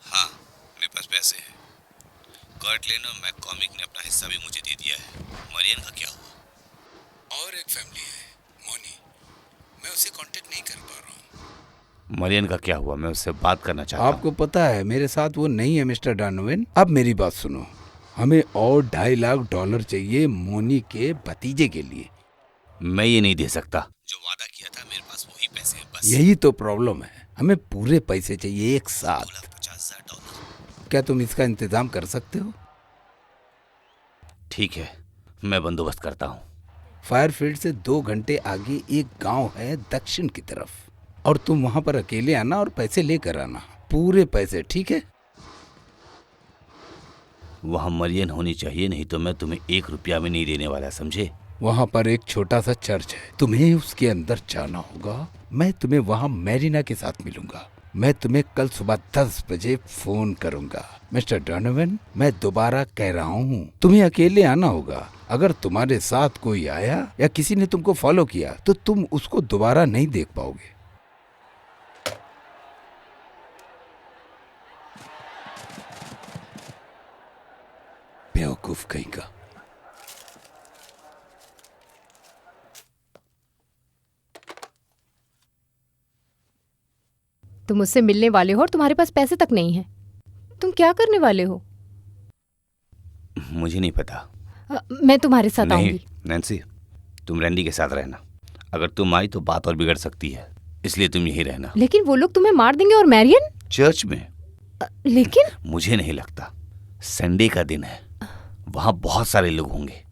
हाँ, मेरे पास पैसे हैं। कर्टलैंड और मैककॉमिक ने अपना हिस्सा भी मुझे दे दिया है। मरियन का क्या हुआ? और एक फैमिली है, मोनी, मैं उसे कांटेक्ट नहीं कर पा रहा हूँ। मरियन का क्या हुआ? मैं उससे बात करना चाहता हूँ। आपको पता है मेरे साथ वो नहीं है मिस्टर डॉनोवन। अब मेरी बात सुनो, हमें और $2.5 लाख चाहिए मोनी के भतीजे के लिए। मैं ये नहीं दे सकता। जो वादा किया था मेरे पास वही पैसे हैं बस। यही तो प्रॉब्लम है, हमें पूरे पैसे चाहिए एक साथ। $2,50,000। क्या तुम इसका इंतजाम कर सकते हो? ठीक है, मैं बंदोबस्त करता हूँ। फायरफील्ड से 2 घंटे आगे एक गांव है दक्षिण की तरफ, और तुम वहां पर अकेले आना और पैसे लेकर आना, पूरे पैसे, ठीक है? वहाँ मरियन होनी चाहिए, नहीं तो मैं तुम्हें 1 रुपया भी नहीं देने वाला, समझे? वहाँ पर एक छोटा सा चर्च है, तुम्हें उसके अंदर जाना होगा। मैं तुम्हें वहाँ मैरिना के साथ मिलूंगा। मैं तुम्हें कल सुबह 10 बजे फोन करूंगा। मिस्टर डोनोवन, मैं दोबारा कह रहा हूँ, तुम्हें अकेले आना होगा। अगर तुम्हारे साथ कोई आया या किसी ने तुमको फॉलो किया तो तुम उसको दोबारा नहीं देख पाओगे। बेवकूफ कहीं का। तुम मुझसे मिलने वाले हो और तुम्हारे पास पैसे तक नहीं है। तुम क्या करने वाले हो? मुझे नहीं पता। मैं तुम्हारे साथ नहीं आऊंगी। नैन्सी, तुम रैंडी के साथ रहना। अगर तुम आई तो बात और बिगड़ सकती है, इसलिए तुम यहीं रहना। लेकिन वो लोग तुम्हें मार देंगे। और मैरियन? चर्च में? लेकिन मुझे नहीं लगता। संडे का दिन है, वहां बहुत सारे लोग होंगे।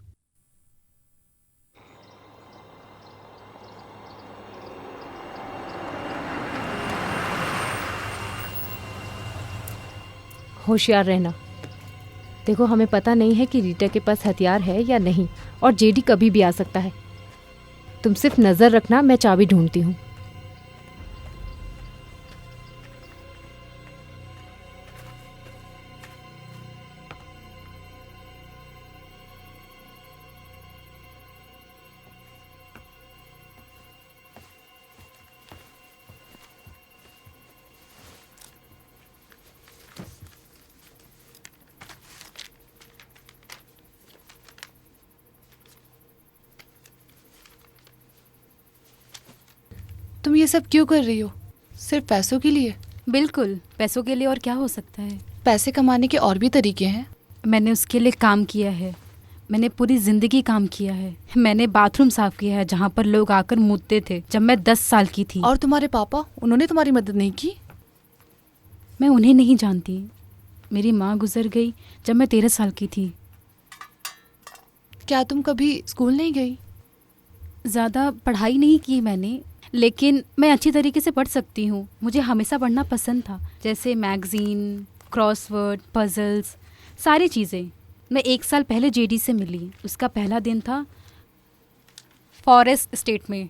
होशियार रहना। देखो, हमें पता नहीं है कि रीटा के पास हथियार है या नहीं, और जेडी कभी भी आ सकता है। तुम सिर्फ नजर रखना, मैं चाबी ढूंढती हूँ। तुम ये सब क्यों कर रही हो? सिर्फ पैसों के लिए? बिल्कुल, पैसों के लिए और क्या हो सकता है। पैसे कमाने के और भी तरीके हैं। मैंने उसके लिए काम किया है। मैंने पूरी जिंदगी काम किया है। मैंने बाथरूम साफ किया है जहाँ पर लोग आकर मुतते थे जब मैं 10 साल की थी। और तुम्हारे पापा, उन्होंने तुम्हारी मदद नहीं की? मैं उन्हें नहीं जानती। मेरी माँ गुजर गई जब मैं 13 साल की थी। क्या तुम कभी स्कूल नहीं गई? ज़्यादा पढ़ाई नहीं की मैंने, लेकिन मैं अच्छी तरीके से पढ़ सकती हूँ। मुझे हमेशा पढ़ना पसंद था, जैसे मैगज़ीन, क्रॉसवर्ड, पजल्स, सारी चीज़ें। मैं 1 साल पहले जेडी से मिली। उसका पहला दिन था फॉरेस्ट स्टेट में,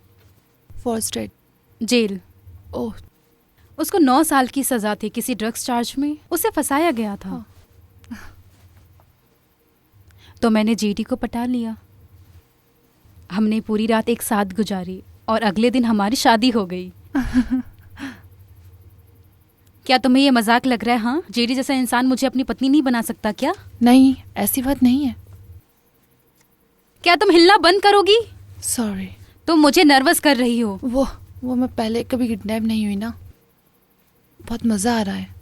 फॉरेस्ट स्टेट जेल। ओह, उसको 9 साल की सज़ा थी किसी ड्रग्स चार्ज में। उसे फंसाया गया था। तो मैंने जेडी को पटा लिया। हमने पूरी रात एक साथ गुजारी और अगले दिन हमारी शादी हो गई। क्या तुम्हें ये मजाक लग रहा है? हाँ, जेडी जैसा इंसान मुझे अपनी पत्नी नहीं बना सकता क्या? नहीं, ऐसी बात नहीं है। क्या तुम हिलना बंद करोगी? सॉरी। तुम मुझे नर्वस कर रही हो। वो मैं पहले कभी किडनैप नहीं हुई ना। बहुत मज़ा आ रहा है।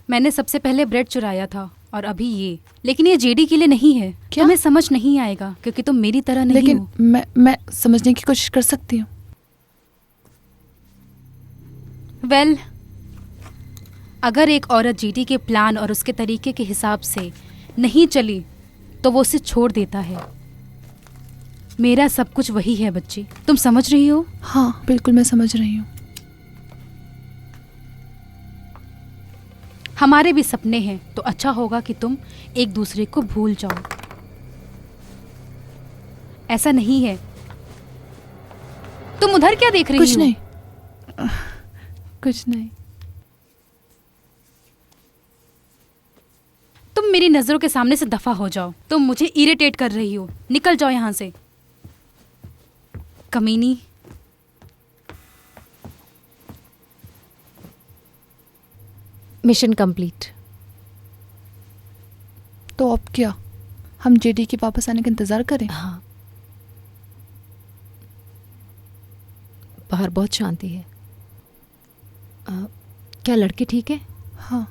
मैंने सबसे पहले ब्रेड चुराया था और अभी ये। लेकिन ये जेडी के लिए नहीं है। क्या? तुम्हें समझ नहीं आएगा क्योंकि तुम मेरी तरह नहीं लेकिन हो। मैं समझने की कोशिश कर सकती हूँ। वेल, अगर एक औरत जेडी के प्लान और उसके तरीके के हिसाब से नहीं चली तो वो उसे छोड़ देता है। मेरा सब कुछ वही है बच्ची। तुम समझ रही हो? हाँ, बिल्कुल मैं समझ रही हूँ। हमारे भी सपने हैं, तो अच्छा होगा कि तुम एक दूसरे को भूल जाओ। ऐसा नहीं है। तुम उधर क्या देख रही हो? कुछ नहीं, कुछ नहीं। तुम मेरी नजरों के सामने से दफा हो जाओ। तुम मुझे इरिटेट कर रही हो। निकल जाओ यहां से, कमीनी। Mission complete. तो अब क्या, हम जेडी के वापस आने का इंतजार करें? हाँ, बाहर बहुत शांति है। क्या लड़के ठीक है? हाँ।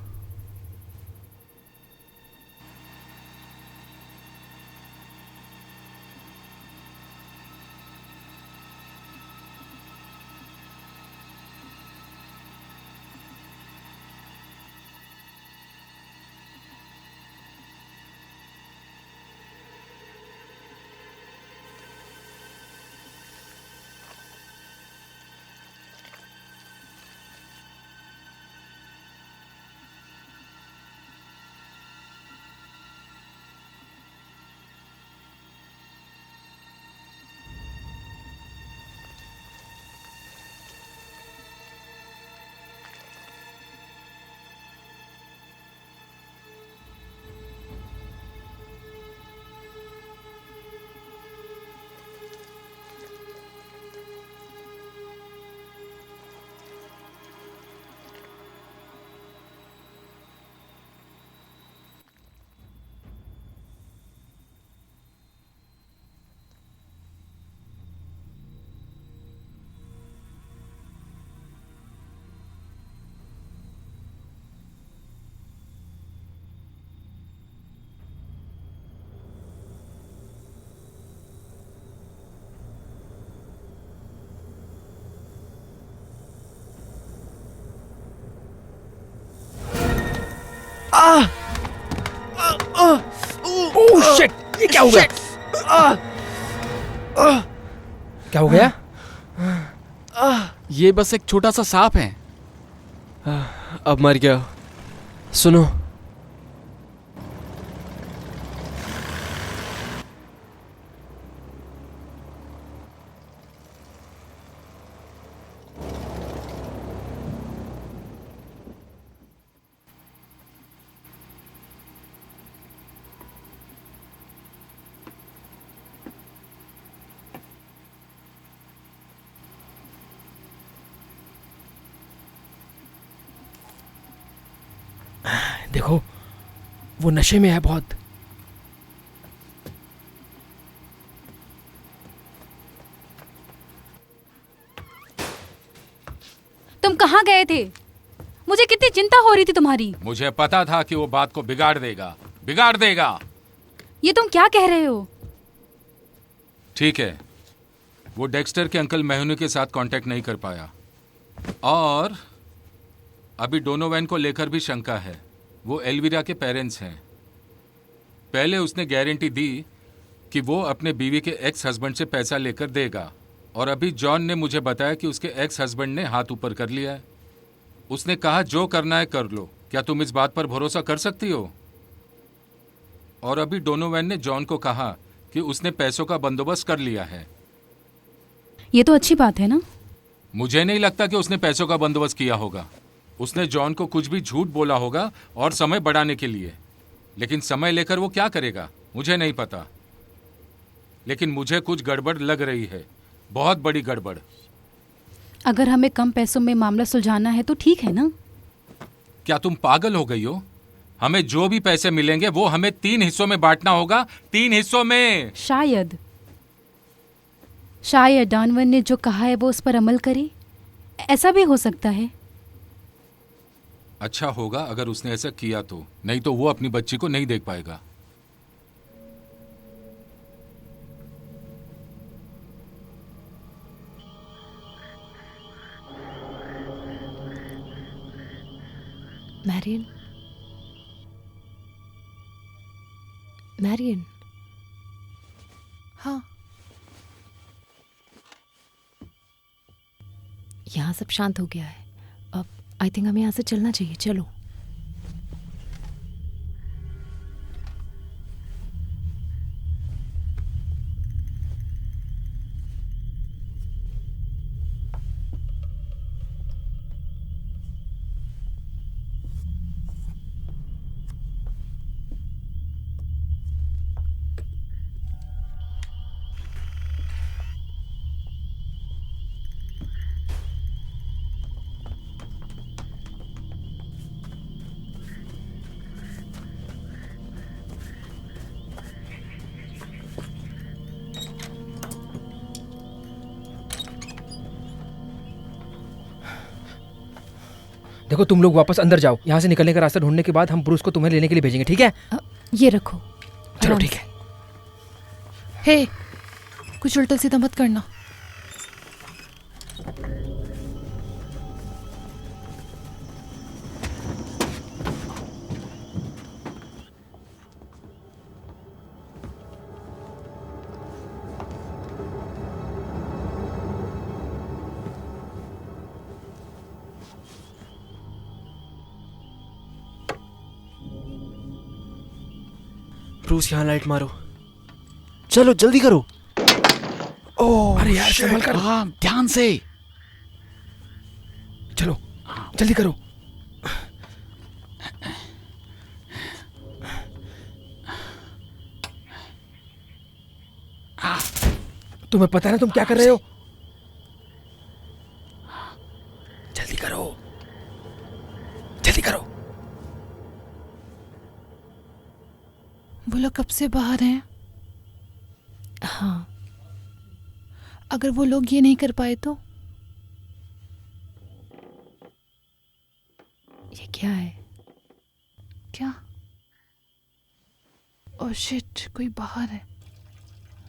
क्या हो गया? क्या हो गया? ये बस एक छोटा सा सांप है। अब मर गया। सुनो, देखो, वो नशे में है बहुत। तुम कहाँ गए थे? मुझे कितनी चिंता हो रही थी तुम्हारी। मुझे पता था कि वो बात को बिगाड़ देगा, बिगाड़ देगा। ये तुम क्या कह रहे हो? ठीक है, वो डेक्स्टर के अंकल मेहुनी के साथ कांटेक्ट नहीं कर पाया और अभी डोनोवैन को लेकर भी शंका है। वो एल्विरा के पेरेंट्स हैं। पहले उसने गारंटी दी कि वो अपने बीवी के एक्स हस्बैंड से पैसा लेकर देगा और अभी जॉन ने मुझे बताया कि उसके एक्स हस्बैंड ने हाथ ऊपर कर लिया है। उसने कहा जो करना है कर लो। क्या तुम इस बात पर भरोसा कर सकती हो? और अभी डोनोवैन ने जॉन को कहा कि उसने पैसों का बंदोबस्त कर लिया है। ये तो अच्छी बात है ना। मुझे नहीं लगता कि उसने पैसों का बंदोबस्त किया होगा। उसने जॉन को कुछ भी झूठ बोला होगा और समय बढ़ाने के लिए। लेकिन समय लेकर वो क्या करेगा मुझे नहीं पता। लेकिन मुझे कुछ गड़बड़ लग रही है, बहुत बड़ी गड़बड़। अगर हमें कम पैसों में मामला सुलझाना है तो ठीक है ना। क्या तुम पागल हो गई हो? हमें जो भी पैसे मिलेंगे वो हमें 3 हिस्सों में बांटना होगा। 3 हिस्सों में। शायद डॉनवन ने जो कहा है वो उस पर अमल करे। ऐसा भी हो सकता है। अच्छा होगा अगर उसने ऐसा किया तो, नहीं तो वो अपनी बच्ची को नहीं देख पाएगा। Marion, Marion. हाँ, यहाँ सब शांत हो गया है। अब आई थिंक हमें यहाँ से चलना चाहिए। चलो। देखो, तुम लोग वापस अंदर जाओ। यहाँ से निकलने का रास्ता ढूंढने के बाद हम ब्रूस को तुम्हें लेने के लिए भेजेंगे, ठीक है? ये रखो। चलो आराम ठीक से। है। हे, कुछ उल्टा सीधा मत करना। ब्रूस, यहाँ लाइट मारो। चलो जल्दी करो। ओह अरे यार, संभल कर। हाँ, ध्यान से। चलो जल्दी करो। तुम्हें पता है ना तुम क्या कर रहे हो? जल्दी करो, जल्दी करो। वो लोग कब से बाहर हैं? हाँ, अगर वो लोग ये नहीं कर पाए तो? ये क्या है? क्या? ओह शिट, कोई बाहर है।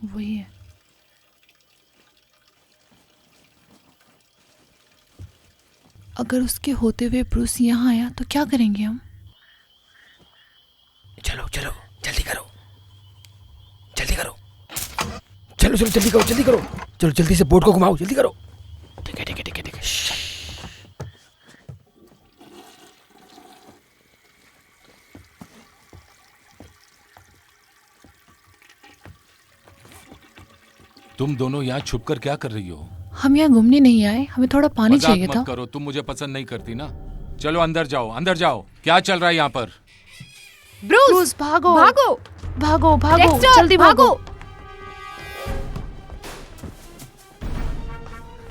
वही है। अगर उसके होते हुए ब्रूस यहाँ आया तो क्या करेंगे हम? चलो चलो, जल्दी करो, चलो चलो जल्दी करो जल्दी करो, चलो जल्दी से बोट को घुमाओ, जल्दी करो। ठीक है ठीक है ठीक है ठीक है। तुम दोनों यहाँ छुप कर क्या कर रही हो? हम यहाँ घूमने नहीं आए, हमें थोड़ा पानी मजाक चाहिए मत था। करो, तुम मुझे पसंद नहीं करती ना। चलो अंदर जाओ अंदर जाओ, क्या चल रहा है यहाँ पर? ब्रूस भागो भागो भागो भागो, डेक्स्टर, जल्दी भागो।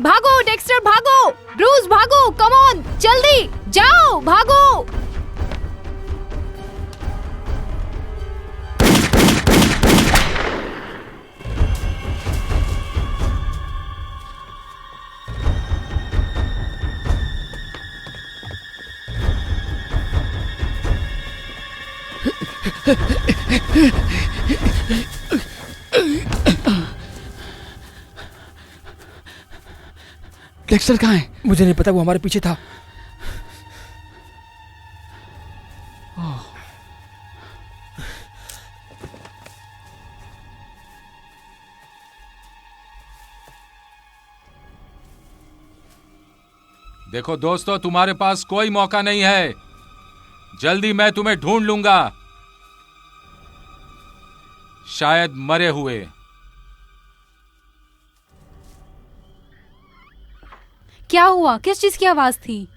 भागो डेक्स्टर भागो, ब्रूस भागो, कम ऑन जल्दी जाओ भागो। डेक्स्टर कहाँ है? मुझे नहीं पता, वो हमारे पीछे था। देखो दोस्तों, तुम्हारे पास कोई मौका नहीं है, जल्दी मैं तुम्हें ढूंढ लूंगा, शायद मरे हुए। क्या हुआ? किस चीज की आवाज थी?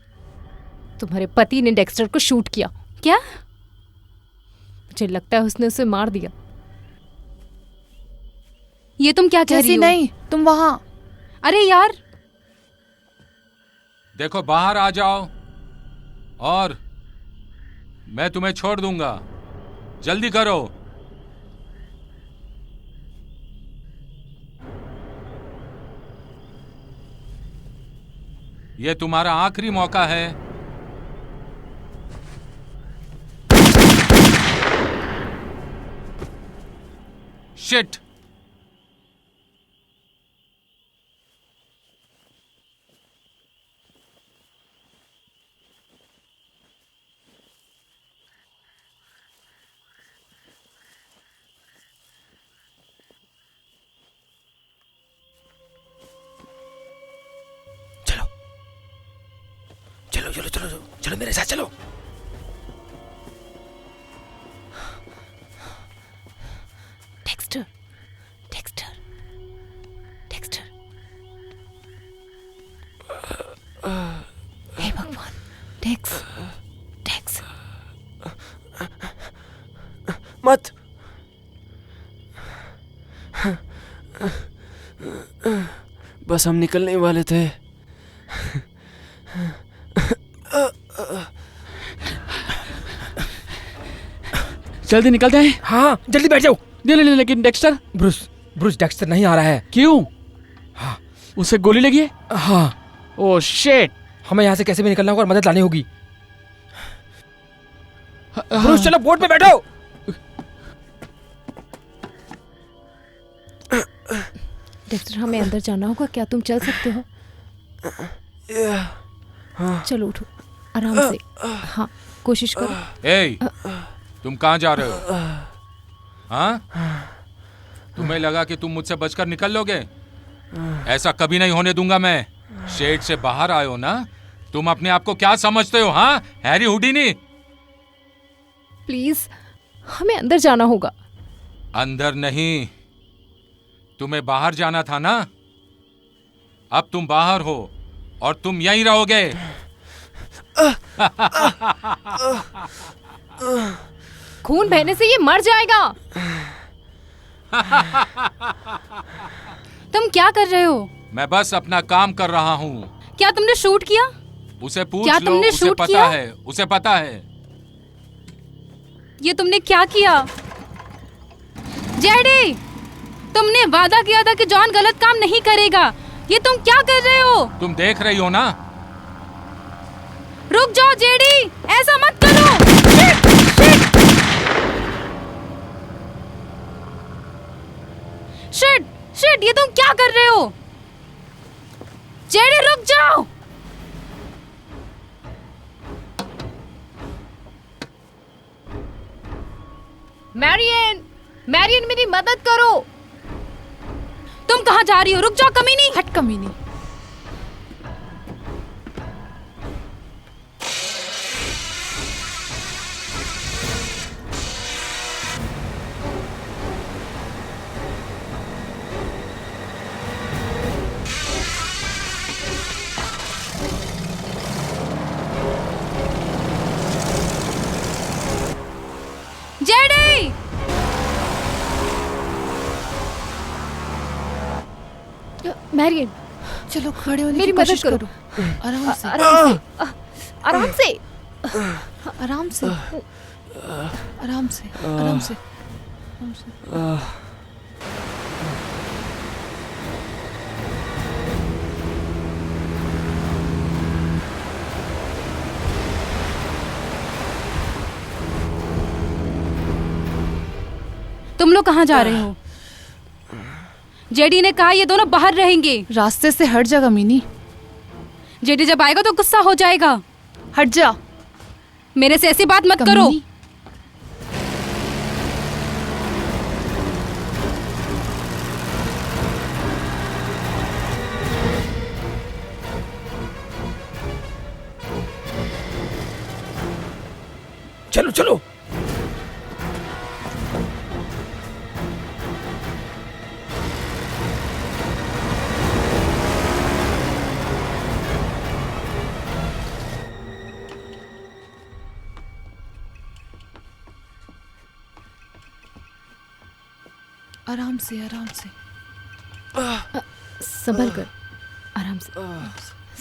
तुम्हारे पति ने डेक्स्टर को शूट किया। क्या? मुझे लगता है उसने उसे मार दिया। ये तुम क्या कह रही जैसी हो? नहीं, तुम वहाँ। अरे यार, देखो बाहर आ जाओ और मैं तुम्हें छोड़ दूंगा, जल्दी करो। ये तुम्हारा आखिरी मौका है। शिट! चलो चलो चलो चलो चलो मेरे साथ चलो। डेक्स्टर डेक्स्टर डेक्स्टर, हे भगवान, डेक्स डेक्स मत। बस हम निकलने वाले थे। जल्दी निकलते हैं। हाँ जल्दी बैठ जाओ। नहीं, लेकिन डेक्स्टर। ब्रूस ब्रूस डेक्स्टर नहीं आ रहा है। क्यों? हाँ उसे गोली लगी है? हाँ। Oh shit! हमें यहाँ से कैसे भी निकलना होगा और मदद लानी होगी। ब्रूस चलो बोट में बैठो। डेक्स्टर, हमें अंदर जाना होगा, क्या तुम चल सकते हो? चलो उठो आराम से। हाँ कोशिश करो। ए, तुम कहाँ जा रहे हो? हाँ? तुम्हें लगा कि तुम मुझसे बचकर निकल लोगे? ऐसा कभी नहीं होने दूंगा मैं। शेड से बाहर आए हो ना? तुम अपने आप को क्या समझते हो? हाँ, हैरी हुडीनी? प्लीज हमें अंदर जाना होगा। अंदर नहीं, तुम्हें बाहर जाना था ना? अब तुम बाहर हो और तुम यहीं रहोगे। खून बहने से ये मर जाएगा। तुम क्या कर रहे हो? मैं बस अपना काम कर रहा हूँ। क्या तुमने शूट किया? उसे पूछ क्या लो, तुमने उसे शूट पता किया? है, उसे पता है। ये तुमने क्या किया? जेडी, तुमने वादा किया था कि जॉन गलत काम नहीं करेगा। ये तुम क्या कर रहे हो? तुम देख रही हो ना? रुक जाओ जेडी, ऐसा मत करो। शिट, शिट, शिट, शिट, ये तुम क्या कर रहे हो? जेडी रुक जाओ। मैरियन, मैरियन मेरी मदद करो। तुम कहाँ जा रही हो? रुक जाओ कमीनी। हट कमीनी। जेडी! मैरियन, चलो खड़े होने मेरी की मदद कोशिश करो। करो। आराम से। आराम से। आराम से। आराम से। आराम से। आराम से। तुम लोग कहाँ जा रहे हो? जेडी ने कहा ये दोनों बाहर रहेंगे। रास्ते से हट जा कमीनी। जेडी जब आएगा तो गुस्सा हो जाएगा। हट जा। मेरे से ऐसी बात मत करो। कमीनी। चलो चलो। आराम से। आराम से। संभल कर, आराम से,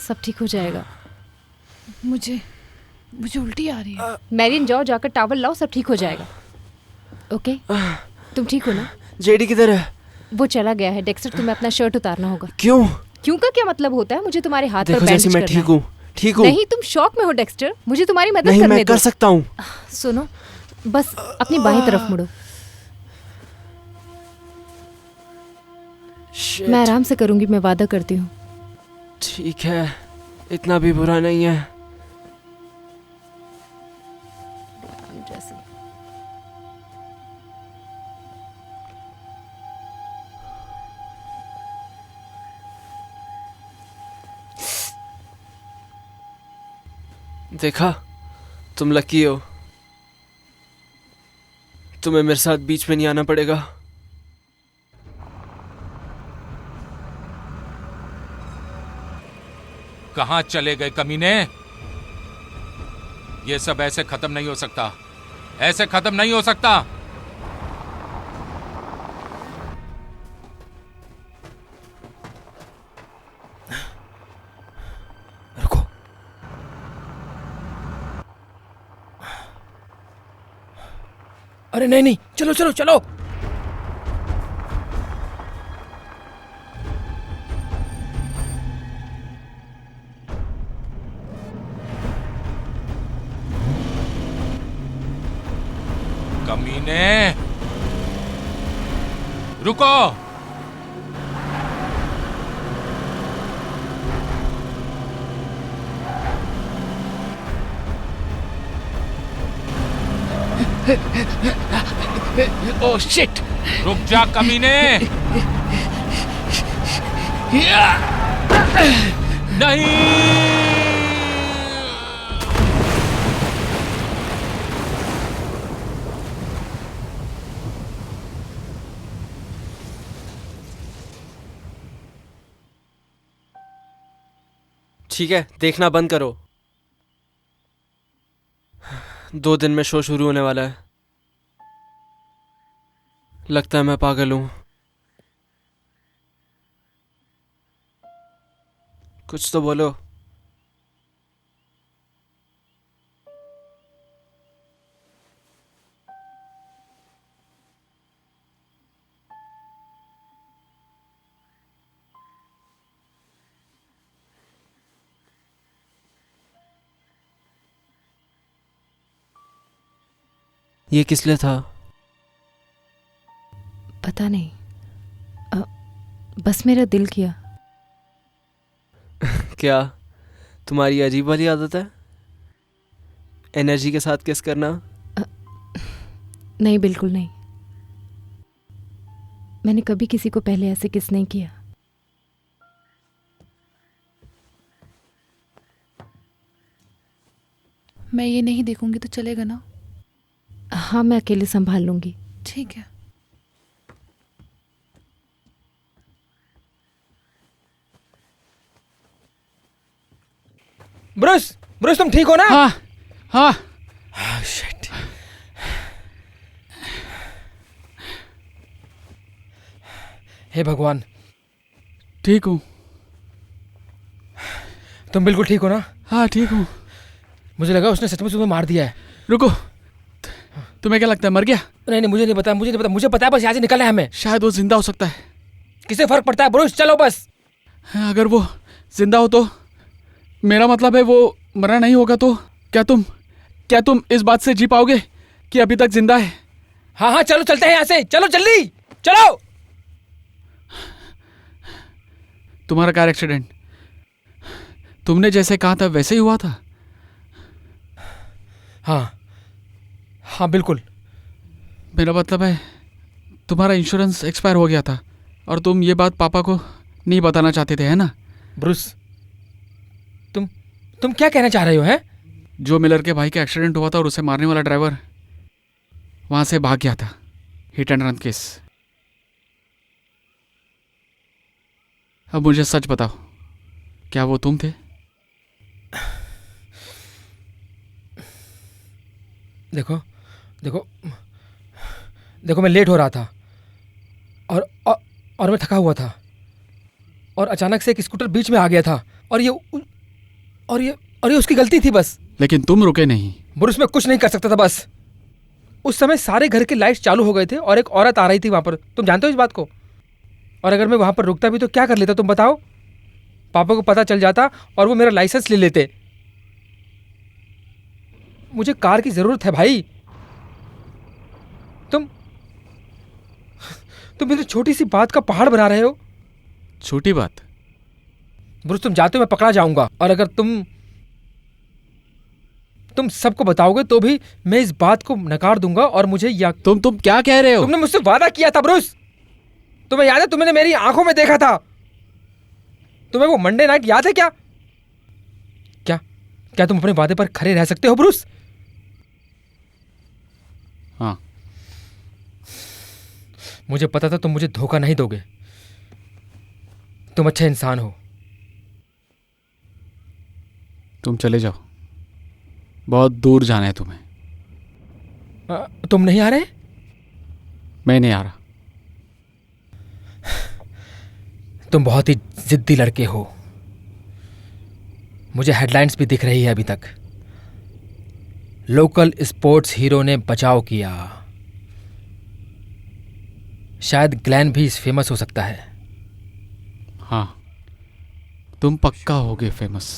सब ठीक हो जाएगा। मुझे उल्टी आ रही है। मैरियन, जाओ जाकर टावल लाओ, सब ठीक हो जाएगा। ओके, तुम ठीक हो ना? जेडी किधर है? वो चला गया है। डेक्स्टर, तुम्हें अपना शर्ट उतारना होगा। क्यों? क्यों का क्या मतलब होता है? मुझे तुम्हारे हाथ पर देखो बैंडेज जैसे मैं करना ठीक है। हूँ। ठीक हूँ। नहीं, तुम शॉक में हो डेक्स्टर। मुझे तुम्हारी मदद नहीं, करने मैं दो। कर सकता हूँ। सुनो, बस अपनी बाएं तरफ मुड़ो। Shit. मैं आराम से करूंगी, मैं वादा करती हूँ। ठीक है, इतना भी बुरा नहीं है। देखा, तुम लकी हो। तुम्हें मेरे साथ बीच में नहीं आना पड़ेगा। कहाँ चले गए कमीने? ये सब ऐसे खत्म नहीं हो सकता। ऐसे खत्म नहीं हो सकता। रुको। अरे नहीं नहीं, चलो चलो चलो। कमीने, रुको। Oh shit! रुक जा कमीने। नहीं। ठीक है, देखना बंद करो। 2 दिन में शो शुरू होने वाला है। लगता है मैं पागल हूं। कुछ तो बोलो। ये किस लिए था? पता नहीं, बस मेरा दिल किया। क्या तुम्हारी अजीब वाली आदत है एनर्जी के साथ किस करना? नहीं, बिल्कुल नहीं। मैंने कभी किसी को पहले ऐसे किस नहीं किया। मैं ये नहीं देखूंगी तो चलेगा ना? हाँ, मैं अकेले संभाल लूंगी। ठीक है। ब्रूस, ब्रूस तुम ठीक हो ना? हाँ हाँ। शिट। हे भगवान, ठीक हूँ। तुम बिल्कुल ठीक हो ना? हाँ ठीक हूँ। मुझे लगा उसने सचमुच तुम्हें मार दिया है। रुको, तुम्हें क्या लगता है मर गया? नहीं नहीं, मुझे नहीं पता, मुझे नहीं पता, मुझे पता है बस यहाँ से निकलना है हमें। शायद वो जिंदा हो सकता है। किसे फर्क पड़ता है ब्रूस, चलो बस। अगर वो जिंदा हो तो, मेरा मतलब है वो मरा नहीं होगा तो क्या तुम इस बात से जी पाओगे कि अभी तक जिंदा है? हाँ हाँ चलो चलते हैं यहाँ से, चलो जल्दी चलो। तुम्हारा कार एक्सीडेंट तुमने जैसे कहा था वैसे ही हुआ था? हाँ हाँ बिल्कुल। मेरा मतलब है तुम्हारा इंश्योरेंस एक्सपायर हो गया था और तुम ये बात पापा को नहीं बताना चाहते थे, है ना? ब्रूस, तुम क्या कहना चाह रहे हो? हैं जो मिलर के भाई का एक्सीडेंट हुआ था और उसे मारने वाला ड्राइवर वहां से भाग गया था, हिट एंड रन केस। अब मुझे सच बताओ, क्या वो तुम थे? देखो देखो देखो, मैं लेट हो रहा था और मैं थका हुआ था और अचानक से एक स्कूटर बीच में आ गया था और ये उसकी गलती थी बस। लेकिन तुम रुके नहीं। ब्रूस, मैं कुछ नहीं कर सकता था बस। उस समय सारे घर के लाइट्स चालू हो गए थे और एक औरत आ रही थी वहां पर, तुम जानते हो इस बात को? और अगर मैं वहां पर रुकता भी तो क्या कर लेता, तुम बताओ? पापा को पता चल जाता और वो मेरा लाइसेंस ले लेते। मुझे कार की जरूरत है भाई। तुम मेरी छोटी सी बात का पहाड़ बना रहे हो। छोटी बात? ब्रूस, तुम जाते हो मैं पकड़ा जाऊंगा और अगर तुम सबको बताओगे तो भी मैं इस बात को नकार दूंगा और मुझे तुम क्या कह रहे हो? तुमने मुझसे वादा किया था ब्रूस, तुम्हें याद है? तुमने मेरी आंखों में देखा था। तुम्हें वो मंडे नाइट याद है क्या? क्या तुम अपने वादे पर खड़े रह सकते हो ब्रूस? हाँ। मुझे पता था तुम मुझे धोखा नहीं दोगे। तुम अच्छे इंसान हो। तुम चले जाओ, बहुत दूर जाना है तुम्हें। तुम नहीं आ रहे? मैं नहीं आ रहा। तुम बहुत ही जिद्दी लड़के हो। मुझे हेडलाइंस भी दिख रही है अभी तक। लोकल स्पोर्ट्स हीरो ने बचाव किया। शायद ग्लेन भी फेमस हो सकता है। हाँ, तुम पक्का होगे फेमस।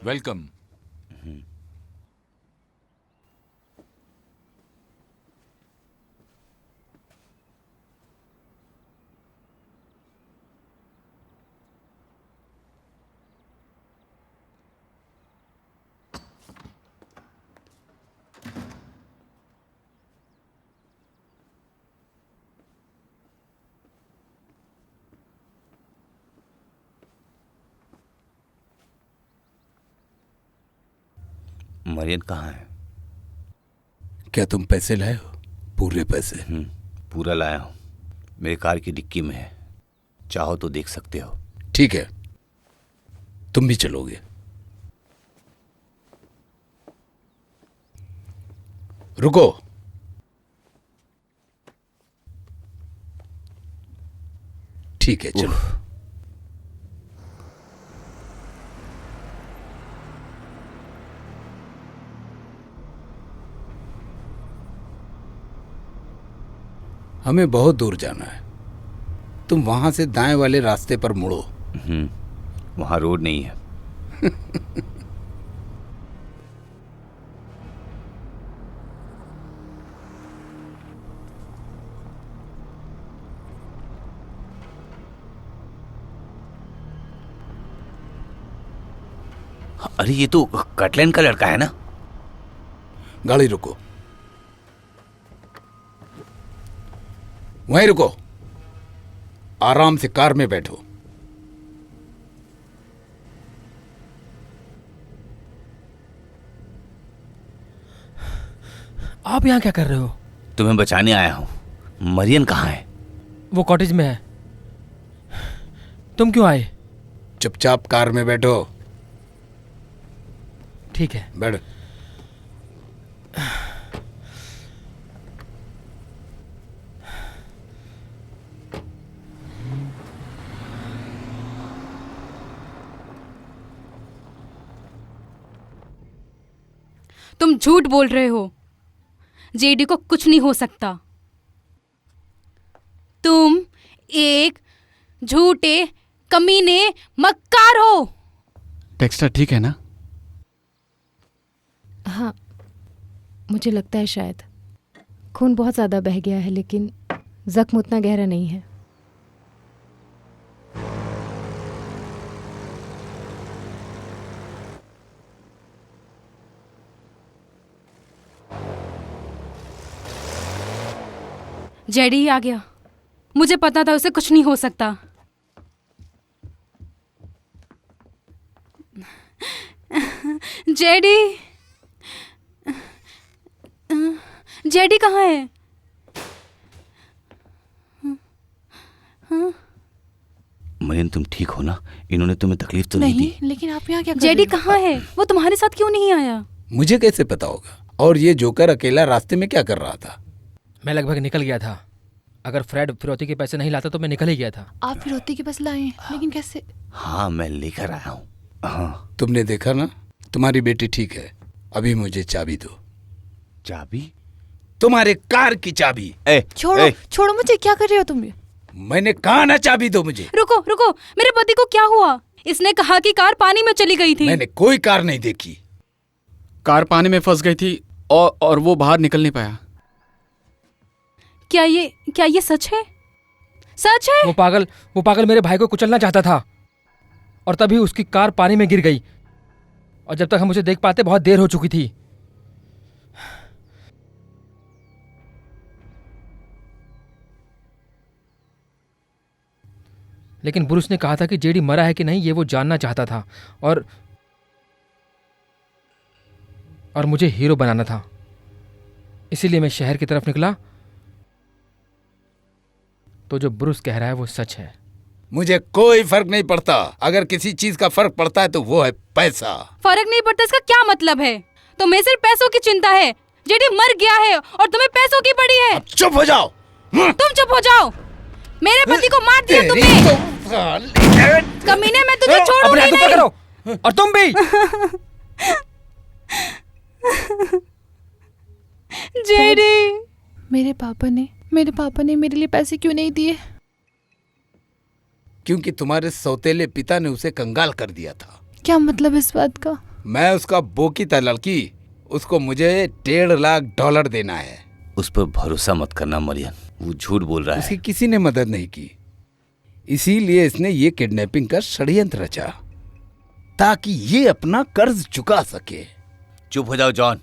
वेलकम। मरियन कहाँ है? क्या तुम पैसे लाए हो? पूरे पैसे? पूरा लाया हूँ, मेरी कार की डिक्की में है, चाहो तो देख सकते हो। ठीक है, तुम भी चलोगे? रुको। ठीक है, चलो। हमें बहुत दूर जाना है, तुम वहां से दाएं वाले रास्ते पर मुड़ो। वहां रोड नहीं है। अरे ये तो कटलैंड का लड़का है ना? गाड़ी रुको, वहीं रुको, आराम से कार में बैठो। आप यहाँ क्या कर रहे हो? तुम्हें बचाने आया हूं। मरियन कहाँ है? वो कॉटेज में है। तुम क्यों आए? चुपचाप कार में बैठो। ठीक है, बैठ। तुम झूठ बोल रहे हो। जेडी को कुछ नहीं हो सकता। तुम एक झूठे कमीने मक्कार हो। डेक्स्टर ठीक है ना? हाँ, मुझे लगता है शायद खून बहुत ज़्यादा बह गया है, लेकिन जख्म उतना गहरा नहीं है। जेडी ही आ गया। मुझे पता था उसे कुछ नहीं हो सकता। जेडी, जेडी कहाँ है? मरियन तुम ठीक हो ना? इन्होंने तुम्हें तकलीफ तो नहीं दी? लेकिन आप यहाँ क्या कर जेडी रहे हो? कहाँ है? वो तुम्हारे साथ क्यों नहीं आया? मुझे कैसे पता होगा? और ये जोकर अकेला रास्ते में क्या कर रहा था? मैं लगभग निकल गया था। अगर फ्रेड फिरौती के पैसे नहीं लाता तो मैं निकल ही गया था। आप फिरौती के पास लाए, लेकिन कैसे? हाँ, मैं लेकर आया हूँ। हाँ। तुमने देखा ना, तुम्हारी बेटी ठीक है। अभी मुझे चाबी दो। चाबी? तुम्हारे कार की चाबी। छोड़ो छोड़ो मुझे, क्या कर रहे हो तुम? मैंने कहा ना चाबी दो मुझे। रुको रुको, मेरे पति को क्या हुआ? इसने कहा कि कार पानी में चली गई थी। मैंने कोई कार नहीं देखी। कार पानी में फंस गई थी और वो बाहर निकल नहीं पाया। क्या ये सच है? सच है? वो पागल मेरे भाई को कुचलना चाहता था और तभी उसकी कार पानी में गिर गई, और जब तक हम उसे देख पाते बहुत देर हो चुकी थी। लेकिन ब्रूस ने कहा था कि जेडी मरा है कि नहीं ये वो जानना चाहता था, और मुझे हीरो बनाना था। इसीलिए मैं शहर की तरफ निकला। तो जो ब्रूस कह रहा है वो सच है। मुझे कोई फर्क नहीं पड़ता। अगर किसी चीज का फर्क पड़ता है तो वो है पैसा। फर्क नहीं पड़ता इसका क्या मतलब है? तुम्हें सिर्फ पैसों की चिंता है। जेडी मर गया है और तुम्हें पैसों की पड़ी है। चुप हो जाओ। तुम चुप हो जाओ। मेरे पति को मार दिया तुमने। कमीने, मैं तुझे छोड़ूंगी नहीं। अपने हाथ ऊपर करो, और तुम भी। जेडी, मेरे पापा ने मेरे लिए पैसे क्यों नहीं दिए? क्योंकि तुम्हारे सौतेले पिता ने उसे कंगाल कर दिया था। क्या मतलब इस बात का? मैं उसका बोकीता लड़की, उसको मुझे $1.5 लाख देना है। उस पर भरोसा मत करना मरियन, वो झूठ बोल रहा उसकी है। किसी ने मदद नहीं की, इसीलिए इसने ये किडनैपिंग का षड्यंत्र रचा ताकि ये अपना कर्ज चुका सके। चुप हो जाओ जॉन।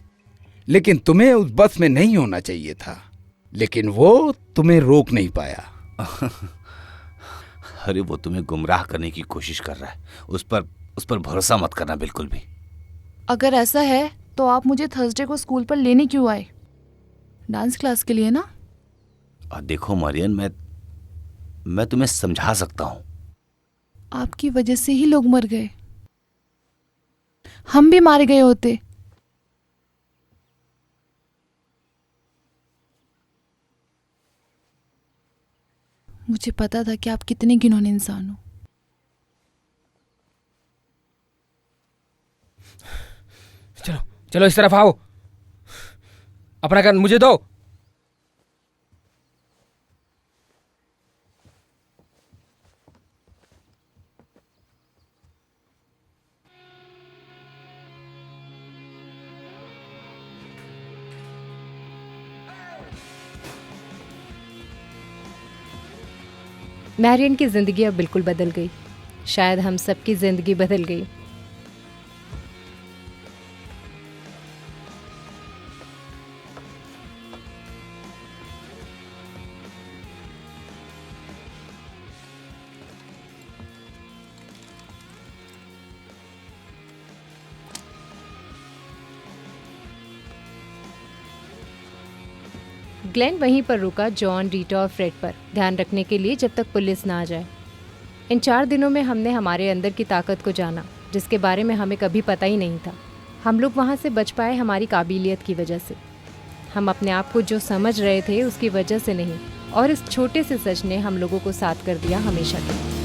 लेकिन तुम्हें उस बस में नहीं होना चाहिए था, लेकिन वो तुम्हें रोक नहीं पाया। अरे वो तुम्हें गुमराह करने की कोशिश कर रहा है, उस पर भरोसा मत करना बिल्कुल भी। अगर ऐसा है तो आप मुझे थर्सडे को स्कूल पर लेने क्यों आए? डांस क्लास के लिए ना? और देखो मरियन, मैं तुम्हें समझा सकता हूँ। आपकी वजह से ही लोग मर गए, हम भी मारे गए होते। मुझे पता था कि आप कितने घिनौने इंसान हो। चलो चलो इस तरफ आओ, अपना गन मुझे दो। मैरियन की ज़िंदगी अब बिल्कुल बदल गई। शायद हम सबकी ज़िंदगी बदल गई। ग्लेन वहीं पर रुका जॉन, रीटा और फ्रेड पर ध्यान रखने के लिए जब तक पुलिस ना आ जाए। इन 4 दिनों में हमने हमारे अंदर की ताकत को जाना, जिसके बारे में हमें कभी पता ही नहीं था। हम लोग वहाँ से बच पाए हमारी काबिलियत की वजह से। हम अपने आप को जो समझ रहे थे उसकी वजह से नहीं, और इस छोटे से सच ने हम लोगों को साथ कर दिया हमेशा के लिए।